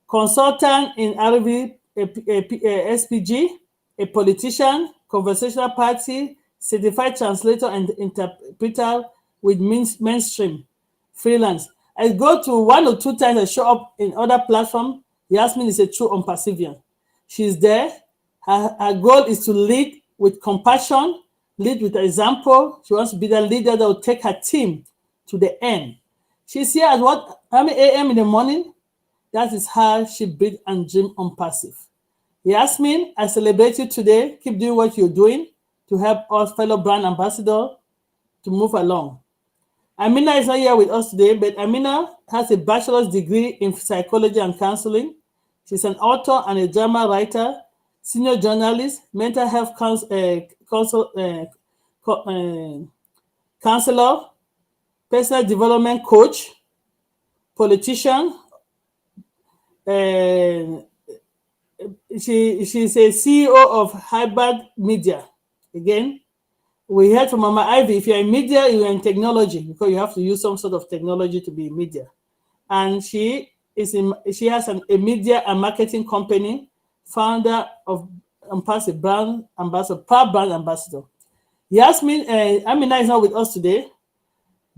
Consultant in RV, SPG, a politician, conversational party, certified translator and interpreter with mainstream freelance. I go to 1 or 2 times I show up in other platforms. Yasmin is a true ONPASSIVian. She's there. Her goal is to lead with compassion, lead with example. She wants to be the leader that will take her team to the end. She's here at how many a.m. in the morning? That is how she breathe and dream ONPASSIVE. Yasmin, I celebrate you today. Keep doing what you're doing to help us fellow brand ambassadors to move along. Amina is not here with us today, but Amina has a bachelor's degree in psychology and counseling. She's an author and a drama writer, senior journalist, mental health counselor, personal development coach, politician. She's a CEO of Hyderabad Media. Again, we heard from Mama Ivy, if you're in media, you're in technology, because you have to use some sort of technology to be in media. And she has a media and marketing company, founder of ONPASSIVE brand ambassador, proud brand ambassador. Yasmin, Amina is not with us today,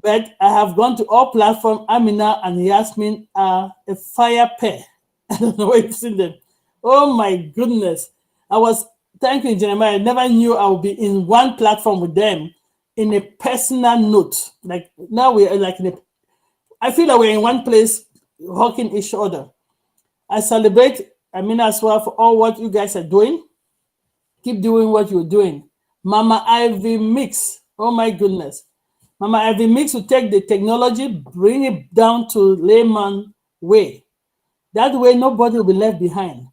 but I have gone to all platforms. Amina and Yasmin are a fire pair. I don't know where you've seen them. Oh my goodness. Thank you, Jeremiah. I never knew I would be in one platform with them in a personal note. Like now we are like I feel like we're in one place hugging each other. I celebrate Amina as well for all what you guys are doing. Keep doing what you're doing. Mama Ivy Mix. Oh my goodness. Mama Ivy Mix will take the technology, bring it down to layman way. That way nobody will be left behind.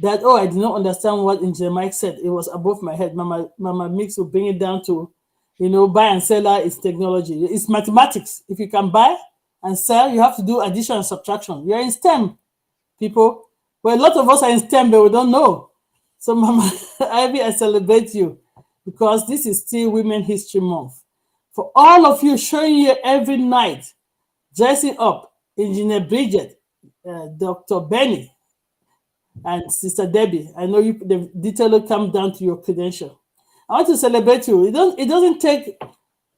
That, I did not understand what Engineer Mike said. It was above my head. Mama Mix will bring it down to, buy and sell is technology. It's mathematics. If you can buy and sell, you have to do addition and subtraction. You're in STEM, people. Well, a lot of us are in STEM, but we don't know. So, Mama Ivy, I celebrate you because this is still Women History Month. For all of you showing here every night, dressing up, Engineer Bridget, Dr. Benny, and Sister Debbie, I know the detail will come down to your credential. I want to celebrate you.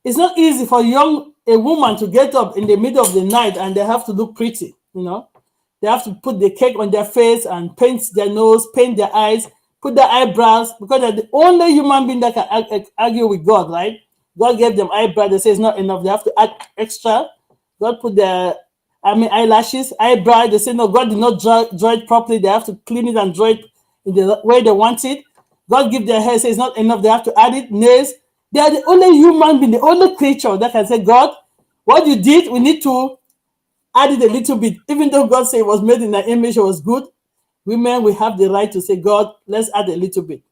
It's not easy for a woman to get up in the middle of the night and they have to look pretty, They have to put the cake on their face and paint their nose, paint their eyes, put their eyebrows, because they're the only human being that can argue with God, right? God gave them eyebrows. They say it's not enough. They have to add extra. God put their eyelashes, eyebrow. They say, no, God did not draw it properly. They have to clean it and draw it in the way they want it. God give their hair, say it's not enough. They have to add it. Nails. They are the only human being, the only creature that can say, God, what you did, we need to add it a little bit. Even though God said it was made in the image, it was good. Women, we have the right to say, God, let's add a little bit.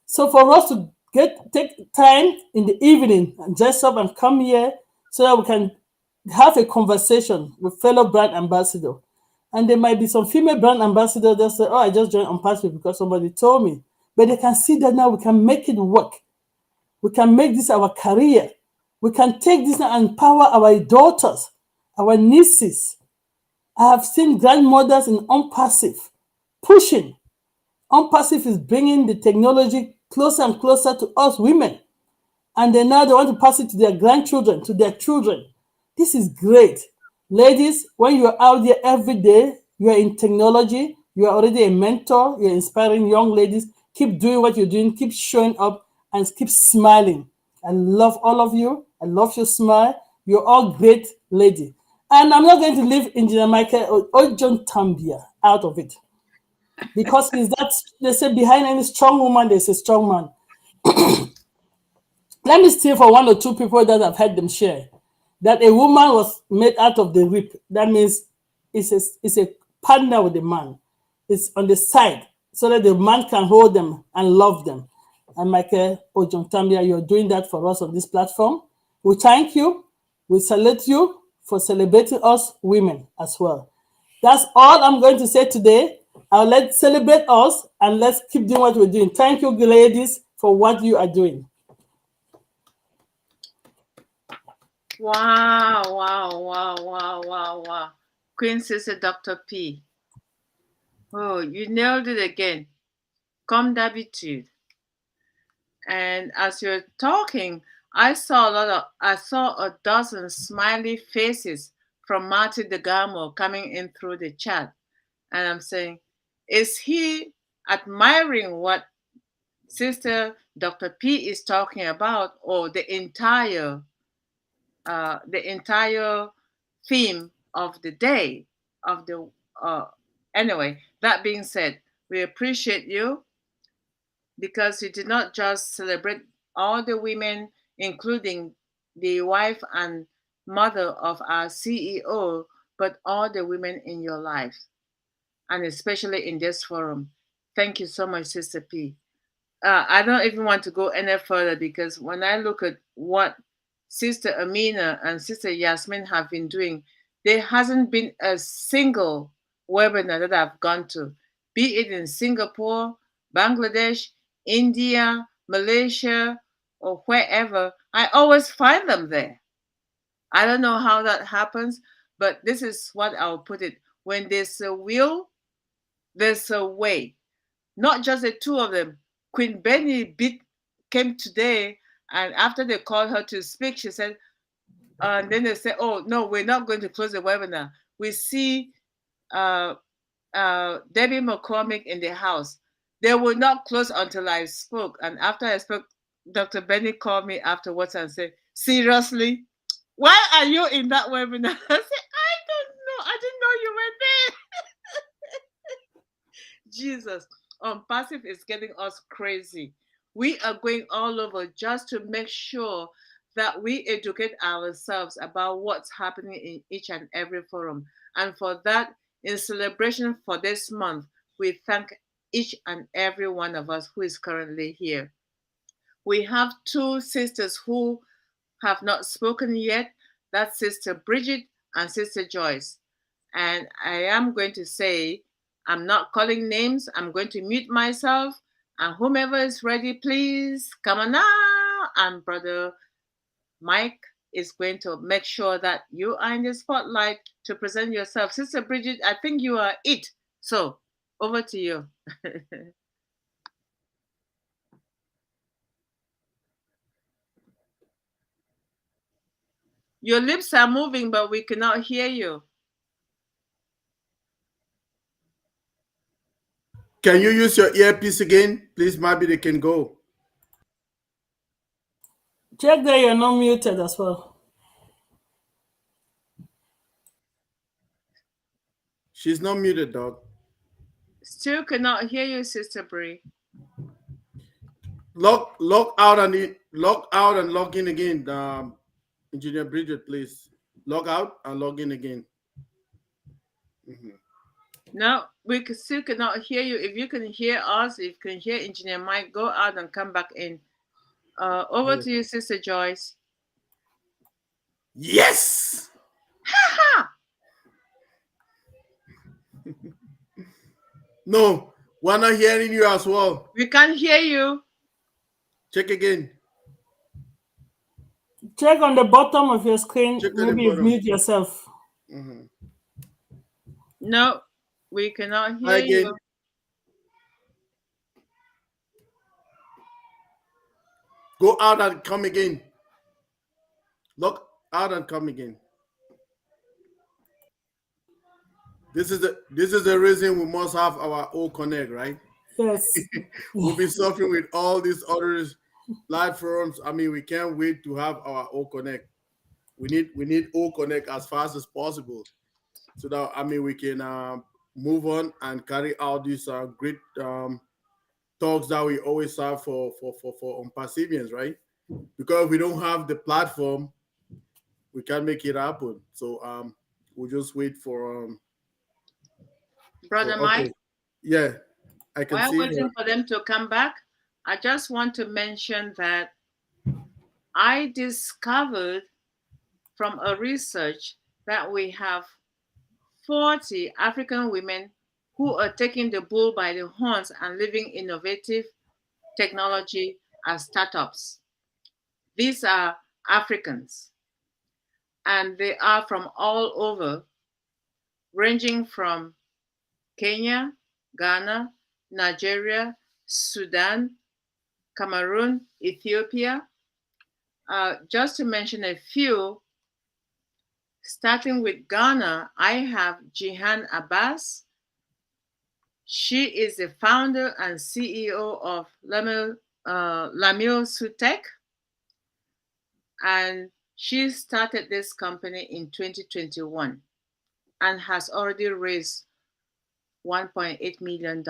So for us to take time in the evening and dress up and come here so that we can have a conversation with fellow brand ambassador. And there might be some female brand ambassadors that say, oh, I just joined ONPASSIVE because somebody told me. But they can see that now we can make it work. We can make this our career. We can take this and empower our daughters, our nieces. I have seen grandmothers in ONPASSIVE pushing. ONPASSIVE is bringing the technology closer and closer to us women. And then now they want to pass it to their grandchildren, to their children. This is great. Ladies, when you are out there every day, you are in technology, you are already a mentor, you're inspiring young ladies. Keep doing what you're doing, keep showing up, and keep smiling. I love all of you. I love your smile. You're all great ladies. And I'm not going to leave Engineer Michael OJONGTAMBIA out of it. Because he's that, they say behind any strong woman, there's a strong man. Let me steal for one or two people that I've heard them share. That a woman was made out of the rib. That means it's a partner with the man. It's on the side so that the man can hold them and love them. And Michael OJONGTAMBIA, you're doing that for us on this platform. We thank you. We salute you for celebrating us women as well. That's all I'm going to say today. Let's celebrate us and let's keep doing what we're doing. Thank you, ladies, for what you are doing. Wow, wow, wow, wow, wow, wow. Queen Sister Dr. P. Oh, you nailed it again. Comme d'habitude. And as you're talking, I saw a dozen smiley faces from Marty DeGamo coming in through the chat. And I'm saying, is he admiring what Sister Dr. P is talking about, or the entire theme of the day of the anyway, that being said, we appreciate you because you did not just celebrate all the women, including the wife and mother of our CEO, but all the women in your life, and especially in this forum. Thank you so much, Sister P. I don't even want to go any further because when I look at what Sister Amina and Sister Yasmin have been doing, there hasn't been a single webinar that I've gone to, be it in Singapore, Bangladesh, India, Malaysia, or wherever. I always find them there. I don't know how that happens, but this is what I'll put it. When there's a will, there's a way. Not just the two of them. Queen Benny came today, and after they called her to speak, she said, and then they said, oh, no, we're not going to close the webinar. We see Debbie McCormick in the house. They will not close until I spoke. And after I spoke, Dr. Benny called me afterwards and said, seriously? Why are you in that webinar? I said, I don't know. I didn't know you were there. Jesus. ONPASSIVE is getting us crazy. We are going all over just to make sure that we educate ourselves about what's happening in each and every forum. And for that, in celebration for this month, we thank each and every one of us who is currently here. We have two sisters who have not spoken yet. That's Sister Bridget and Sister Joyce. And I am going to say, I'm not calling names. I'm going to mute myself. And whomever is ready, please come on now. And Brother Mike is going to make sure that you are in the spotlight to present yourself. Sister Bridget, I think you are it. So over to you. Your lips are moving, but we cannot hear you. Can you use your earpiece again? Please, maybe they can go. Check that you're not muted as well. She's not muted, dog. Still cannot hear you, Sister Bree. Log out and log in again. Engineer Bridget, please log out and log in again. No, we still cannot hear you. If you can hear us, if you can hear Engineer Mike, go out and come back in. Over to you, Sister Joyce. Yes. No, we're not hearing you as well. We can't hear you. Check again. Check on the bottom of your screen. Check on the Maybe you bottom. mute yourself. No, we cannot hear Again. you. Go out and come again. Log out and come again. This is the reason we must have our O Connect, right? Yes. We'll be suffering with all these other platforms. I mean, we can't wait to have our O Connect. We need O Connect as fast as possible, so that we can move on and carry out these great talks that we always have for ONPASSIVians, right? Because if we don't have the platform, we can't make it happen. So we'll just wait for Brother Mike. Yeah, I can While see. waiting for them to come back, I just want to mention that I discovered from a research that we have 40 African women who are taking the bull by the horns and living innovative technology as startups. These are Africans, and they are from all over, ranging from Kenya, Ghana, Nigeria, Sudan, Cameroon, Ethiopia. Just to mention a few, starting with Ghana, I have Jihan Abbas. She is the founder and CEO of Lamil Sutech, and she started this company in 2021 and has already raised $1.8 million.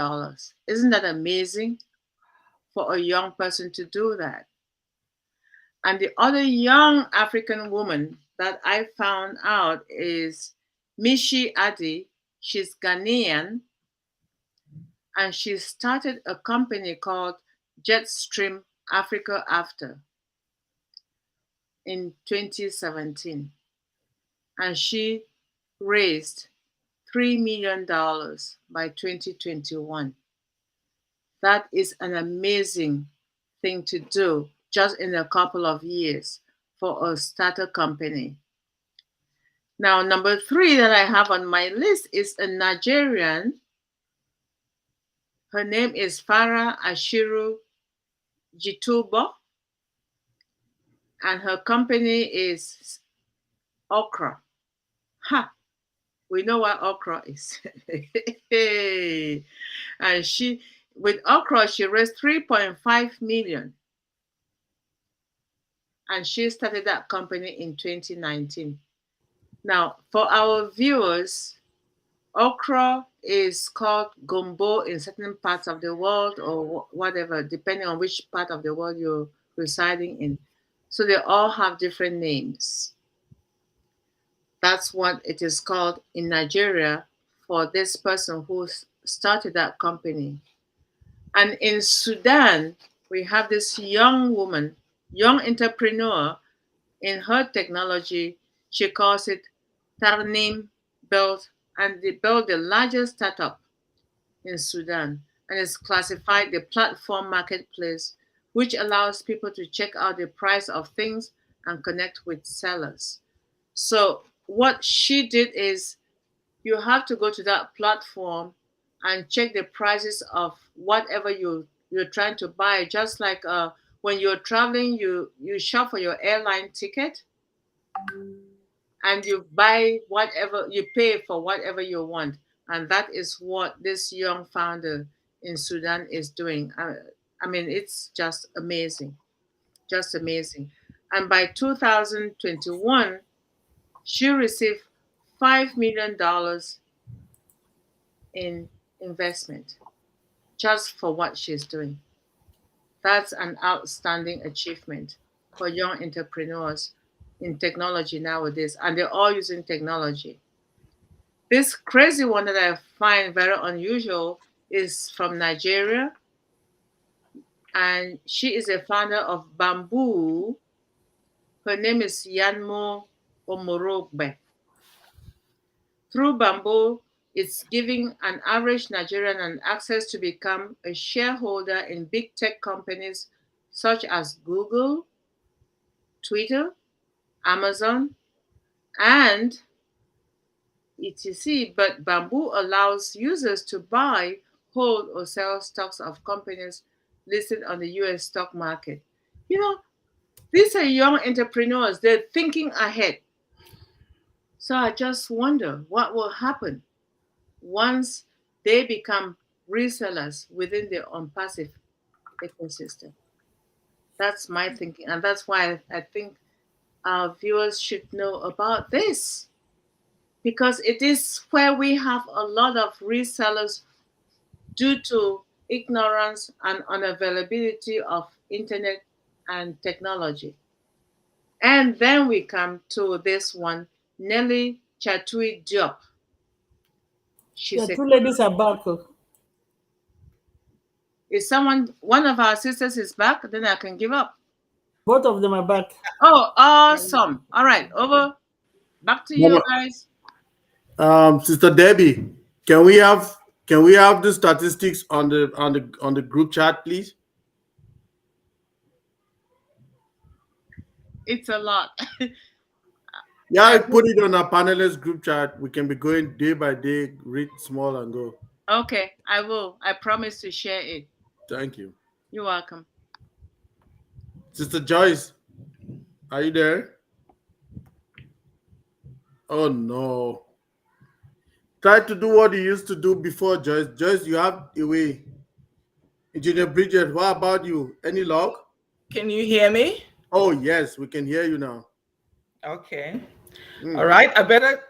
Isn't that amazing for a young person to do that? And the other young African woman that I found out is Mishi Adi. She's Ghanaian, and she started a company called Jetstream Africa After in 2017. And she raised $3 million by 2021. That is an amazing thing to do just in a couple of years for a starter company. Now, number 3 that I have on my list is a Nigerian. Her name is Farah Ashiru Jitubo, and her company is Okra. We know what Okra is. And with Okra, she raised 3.5 million. And she started that company in 2019. Now, for our viewers, Okra is called gumbo in certain parts of the world or whatever, depending on which part of the world you're residing in. So they all have different names. That's what it is called in Nigeria for this person who started that company. And in Sudan, we have this young woman, young entrepreneur. In her technology, she calls it Tarnim Build, and they built the largest startup in Sudan, and it's classified the platform marketplace, which allows people to check out the price of things and connect with sellers. So what she did is you have to go to that platform and check the prices of whatever you're trying to buy. Just like when you're traveling, you shop for your airline ticket and you buy whatever, you pay for whatever you want. And that is what this young founder in Sudan is doing. I mean, it's just amazing, just amazing. And by 2021, she received $5 million in investment just for what she's doing. That's an outstanding achievement for young entrepreneurs in technology nowadays, and they're all using technology. This crazy one that I find very unusual is from Nigeria, and she is a founder of Bamboo. Her name is Yanmo Omorogbe. Through Bamboo, it's giving an average Nigerian an access to become a shareholder in big tech companies such as Google, Twitter, Amazon, and etc. But Bamboo allows users to buy, hold, or sell stocks of companies listed on the US stock market. You know, these are young entrepreneurs, they're thinking ahead. So I just wonder what will happen once they become resellers within the ONPASSIVE ecosystem. That's my thinking, and that's why I think our viewers should know about this, because it is where we have a lot of resellers due to ignorance and unavailability of internet and technology. And then we come to this one, Nelly Chatui Diop. The She's a, two ladies are back. is someone, one of our sisters is back, then I can give up. Both of them are back. Oh, awesome. All right, over. Back to you guys. Sister Debbie, can we have the statistics on the group chat, please? It's a lot. Yeah, I put it on our panelist group chat. We can be going day by day, read small and go. Okay, I will. I promise to share it. Thank you. You're welcome. Sister Joyce, are you there? Oh no. Try to do what you used to do before, Joyce. Joyce, you have a way. Engineer Bridget, what about you? Any luck? Can you hear me? Oh yes, we can hear you now. Okay. All right. I better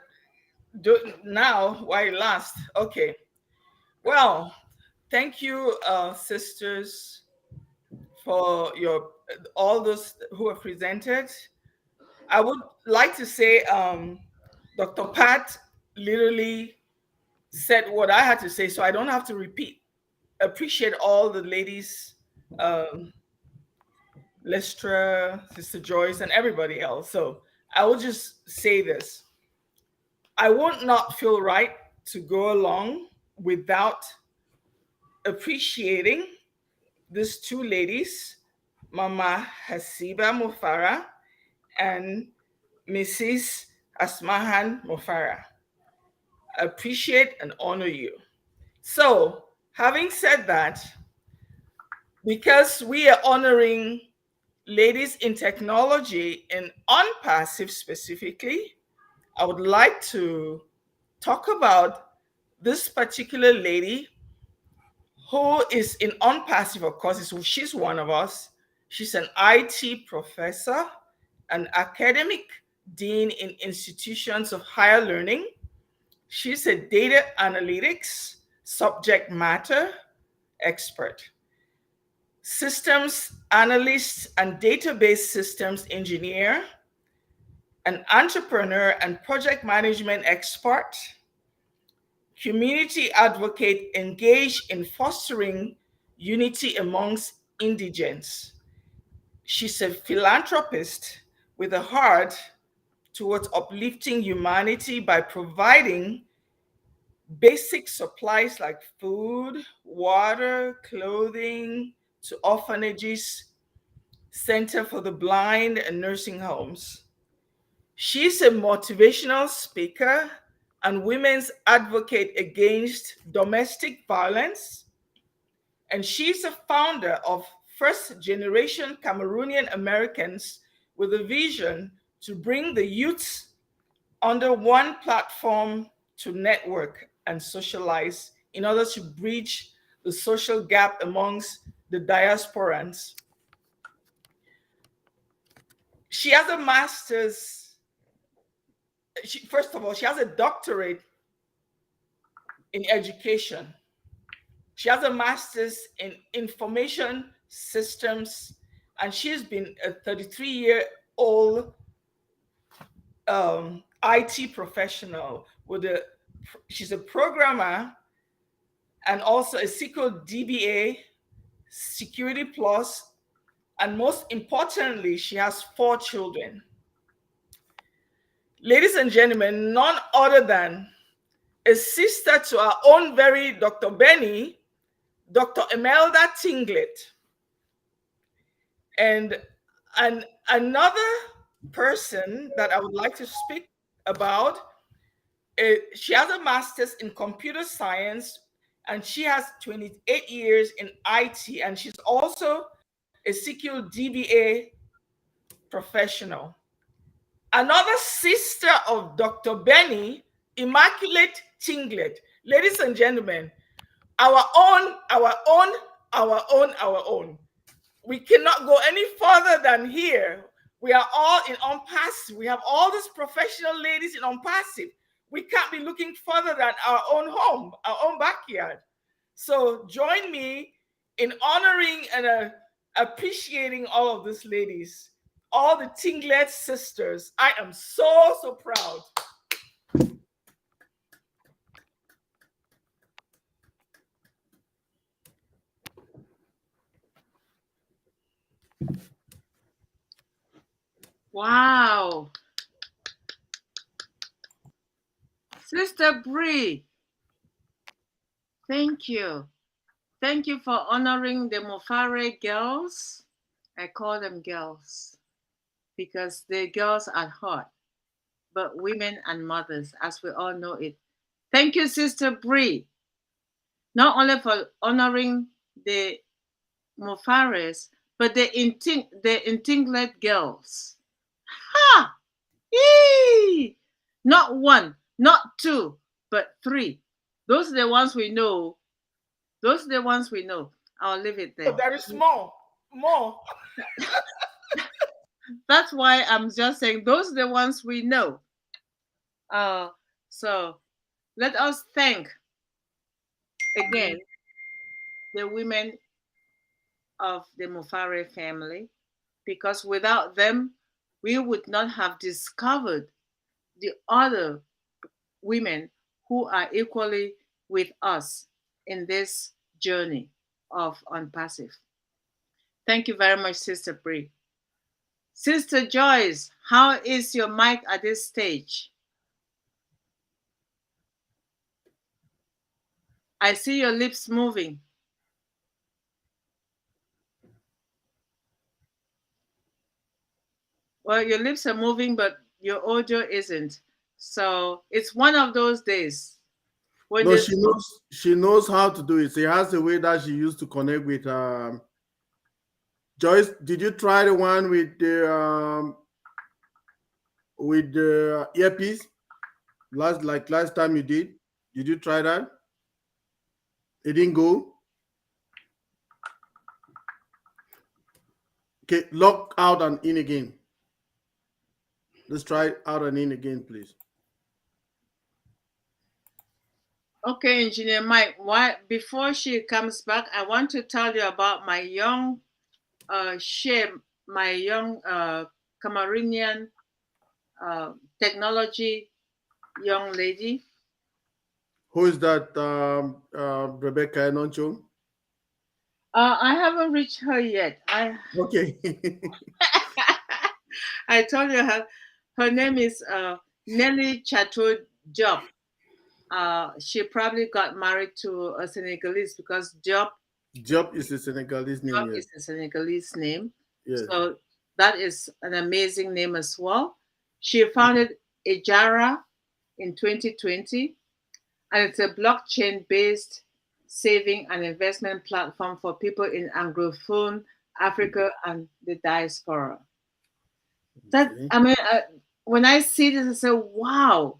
do it now while it lasts. Okay. Well, thank you, sisters, for all those who have presented. I would like to say, Dr. Pat literally said what I had to say, so I don't have to repeat. Appreciate all the ladies, Lestra, Sister Joyce, and everybody else. So I will just say this. I would not feel right to go along without appreciating these two ladies, Mama Hasiba Mufara and Mrs. Asmahan Mufara. Appreciate and honor you. So, having said that, because we are honoring ladies in technology and ONPASSIVE specifically, I would like to talk about this particular lady who is in ONPASSIVE, of course. She's one of us. She's an IT professor, an academic dean in institutions of higher learning. She's a data analytics subject matter expert, systems analyst and database systems engineer, an entrepreneur and project management expert, community advocate engaged in fostering unity amongst indigents. She's a philanthropist with a heart towards uplifting humanity by providing basic supplies like food, water, clothing to orphanages, Center for the Blind, and nursing homes. She's a motivational speaker and women's advocate against domestic violence. And she's a founder of First Generation Cameroonian Americans with a vision to bring the youths under one platform to network and socialize in order to bridge the social gap amongst the diasporans. She has a master's. First of all, she has a doctorate in education. She has a master's in information systems, and she's been a 33-year-old IT professional she's a programmer and also a SQL DBA, Security Plus, and most importantly, she has 4 children. Ladies and gentlemen, none other than a sister to our own very Dr. Benny, Dr. Imelda Tinglet. And another person that I would like to speak about, she has a master's in computer science, and she has 28 years in IT, and she's also a SQL DBA professional. Another sister of Dr. Benny, Immaculate Tinglet. Ladies and gentlemen, our own. We cannot go any further than here. We are all in ONPASSIVE. We have all these professional ladies in ONPASSIVE. We can't be looking further than our own home, our own backyard. So join me in honoring and appreciating all of these ladies, all the Tinglet sisters. I am so proud. Wow. Sister Bree, thank you. Thank you for honoring the Mofare girls. I call them girls because they're girls at heart, but women and mothers, as we all know it. Thank you, Sister Bree, not only for honoring the Mofares, but the Intinglet girls. Ha! Yee! Not 1, not 2, but 3. Those are the ones we know. Those are the ones we know. I'll leave it there. But there is more. That's why I'm just saying those are the ones we know. So let us thank again the women of the Mofare family, because without them, we would not have discovered the other women who are equally with us in this journey of ONPASSIVE. Thank you very much, Sister Bree. Sister Joyce, how is your mic at this stage? I see your lips moving. Well, your lips are moving, but your audio isn't. So it's one of those days. No, she knows how to do it. She has a way that she used to connect with Joyce. Did you try the one with the earpiece last time you did? Did you try that? It didn't go. Okay, log out and in again. Let's try out and in again, please. Okay, Engineer Mike, before she comes back, I want to tell you about my young Cameroonian technology young lady. Who is that, Rebecca Enoncho? I haven't reached her yet. Okay. I told you her name is Nelly Chateau Job. She probably got married to a Senegalese because Job is a Senegalese name. Job is a Senegalese name. Yes. So that is an amazing name as well. She founded Ejara in 2020, and it's a blockchain-based saving and investment platform for people in Anglophone Africa and the diaspora. When I see this, I say, wow,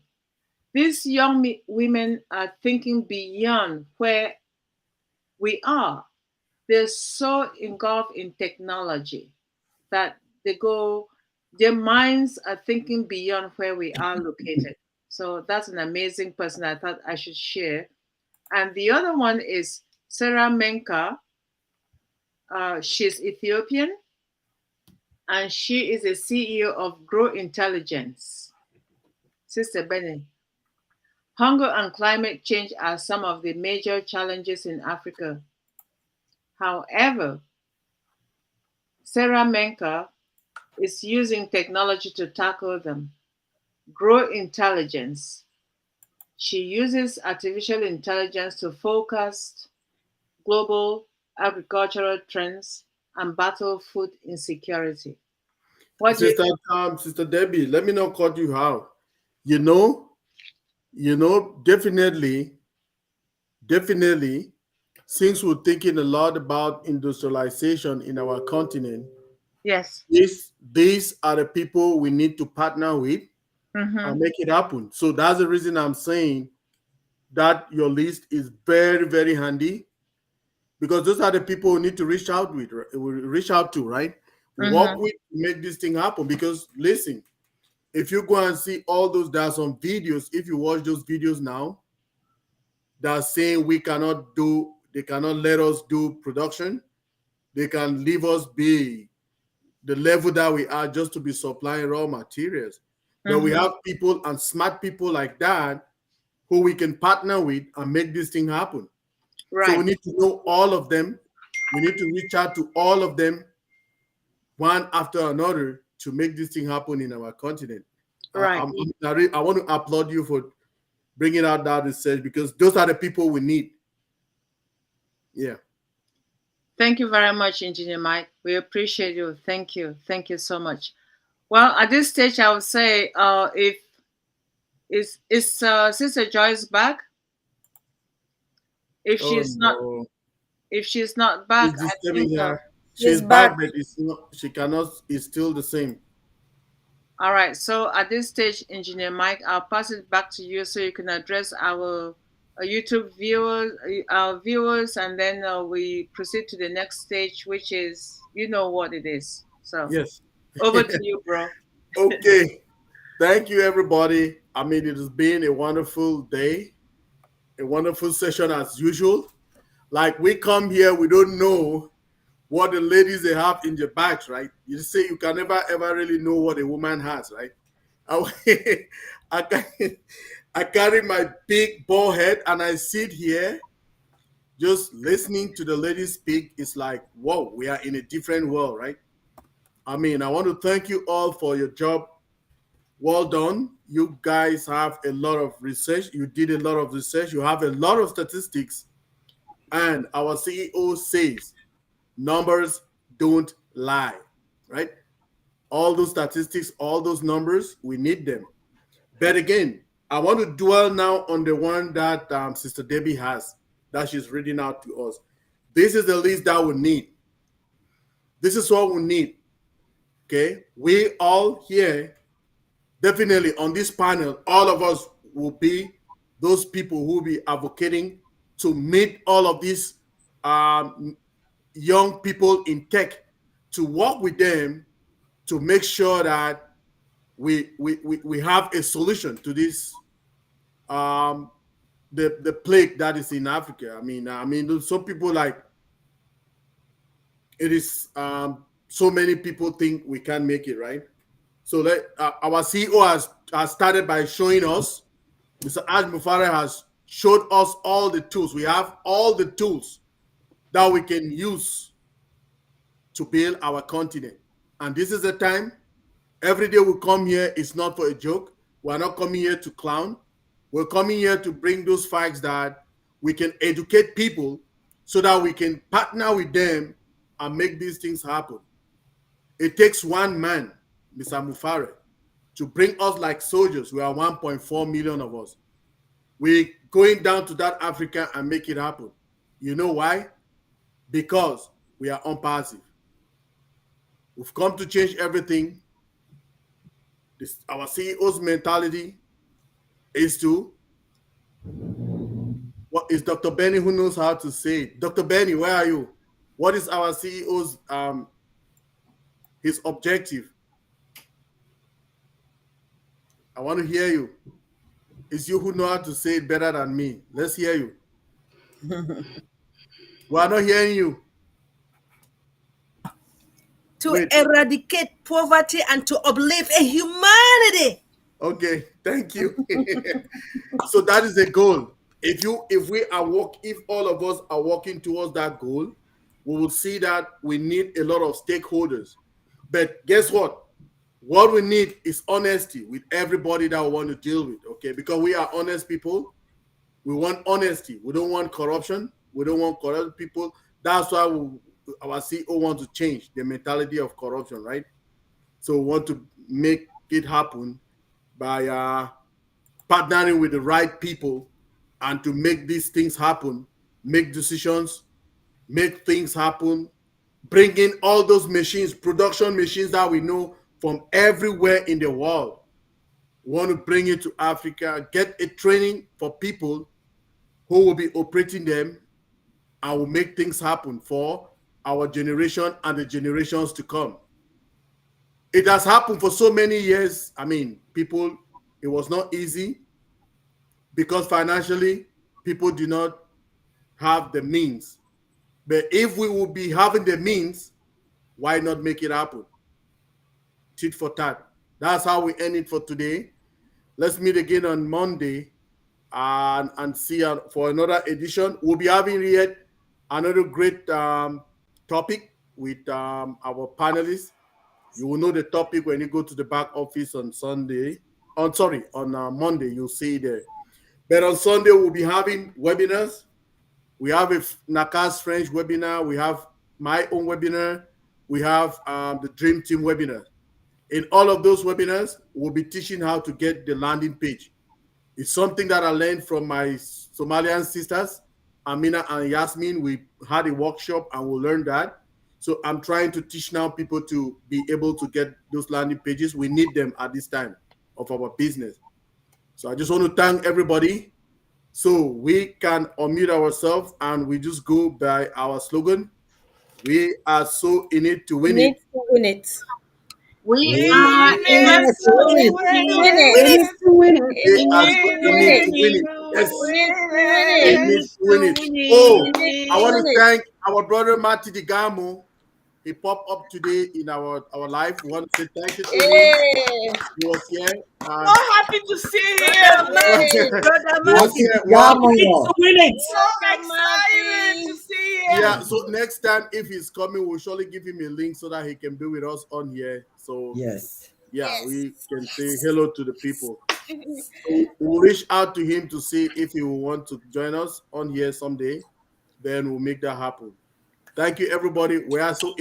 these young women are thinking beyond where we are. They're so engulfed in technology that their minds are thinking beyond where we are located. So that's an amazing person I thought I should share And the other one is Sarah Menka. She's Ethiopian, and she is a CEO of Grow Intelligence. Sister Benny, hunger and climate change are some of the major challenges in Africa. However, Sarah Menka is using technology to tackle them. Grow Intelligence. She uses artificial intelligence to focus global agricultural trends and battle food insecurity. What do you Sister Debbie, let me not cut you out. You know, definitely, since we're thinking a lot about industrialization in our continent, Yes. these are the people we need to partner with Mm-hmm. and make it happen. So that's the reason I'm saying that your list is very, very handy, because those are the people we need to reach out to, right? Work Mm-hmm. with to make this thing happen. Because listen, if you go and see all those, there are some videos. If you watch those videos now, they're saying they cannot let us do production. They can leave us be the level that we are just to be supplying raw materials. But we Mm-hmm. have people and smart people like that who we can partner with and make this thing happen. So we Right. need to know all of them. We need to reach out to all of them one after another to make this thing happen in our continent. Right. I want to applaud you for bringing out that research, because those are the people we need. Yeah. Thank you very much, Engineer Mike. We appreciate you. Thank you. Thank you so much. Well, at this stage, I would say, if is Sister Joyce back? If Oh she's not, no. if she's not back, It's I disturbing think. her. She's She's back, back. but it's not. She cannot. It's still the same. All right. So at this stage, Engineer Mike, I'll pass it back to you so you can address our YouTube viewers, our viewers, and then we proceed to the next stage, which is you know what it is. So Yes. over to you, bro. Okay. Thank you, everybody. I mean, it has been a wonderful day, a wonderful session as usual. Like, we come here, we don't know what the ladies they have in their bags, right? You say you can never ever really know what a woman has, right? I, I carry my big bald head and I sit here just listening to the ladies speak. It's like, whoa, we are in a different world, right? I mean, I want to thank you all for your job. Well done. You guys have a lot of research. You did a lot of research. You have a lot of statistics. And our CEO says numbers don't lie, right? All those statistics, all those numbers, we need them. But again, I want to dwell now on the one that Sister Debbie has, that she's reading out to us. This is the list that we need. This is what we need. Okay? We all here, definitely on this panel, all of us will be those people who will be advocating to meet all of these young people in tech, to work with them to make sure that we have a solution to this the plague that is in Africa. I mean, some people like it is. So many people think we can make it, right? So our CEO has started by showing us. Mr. Aj Mufare has showed us all the tools. We have all the tools that we can use to build our continent. And this is the time. Every day we come here, it's not for a joke. We're not coming here to clown. We're coming here to bring those facts that we can educate people so that we can partner with them and make these things happen. It takes one man, Mr. Mufare, to bring us like soldiers. We are 1.4 million of us. We're going down to that Africa and make it happen. You know why? Because we are unpassive. We've come to change everything. Our CEO's mentality is to, what is Dr. Benny who knows how to say it? Dr. Benny, where are you? What is our CEO's his objective? I want to hear you. It's you who know how to say it better than me. Let's hear you. We are not hearing you. To Wait. eradicate poverty and to uplift a humanity. Okay, thank you. So that is the goal. If all of us are working towards that goal, we will see that we need a lot of stakeholders. But guess what? What we need is honesty with everybody that we want to deal with, okay? Because we are honest people. We want honesty. We don't want corruption. We don't want corrupt people. That's why our CEO wants to change the mentality of corruption, right? So we want to make it happen by partnering with the right people and to make these things happen, make decisions, make things happen, bring in all those machines, production machines that we know from everywhere in the world. We want to bring it to Africa, get a training for people who will be operating them and will make things happen for our generation and the generations to come. It has happened for so many years. I mean, people, it was not easy because financially people do not have the means. But if we will be having the means, why not make it happen? Tit for tat. That's how we end it for today. Let's meet again on Monday and see for another edition. We'll be having yet another great topic with our panelists. You will know the topic when you go to the back office on Monday. You'll see it there. But on Sunday, we'll be having webinars. We have a Nakas French webinar. We have my own webinar. We have the Dream Team webinar. In all of those webinars, we'll be teaching how to get the landing page. It's something that I learned from my Somalian sisters, Amina and Yasmin. We had a workshop and we learned that. So I'm trying to teach now people to be able to get those landing pages. We need them at this time of our business. So I just want to thank everybody. So we can unmute ourselves and we just go by our slogan. We are so in it to win it. Win it. We are in it to win it. We are so in it to win it. Yes. In it to win it. Oh, I want to thank our brother Mati Digamo. He popped up today in our life. We want to say thank you to him. He was here. So happy to see him. He was here. Win it. So excited to see him. Yeah, so next time if he's coming, we'll surely give him a link so that he can be with us on here. So Yes. yeah, we can say hello to the people. So we'll reach out to him to see if he will want to join us on here someday. Then we'll make that happen. Thank you, everybody. We are so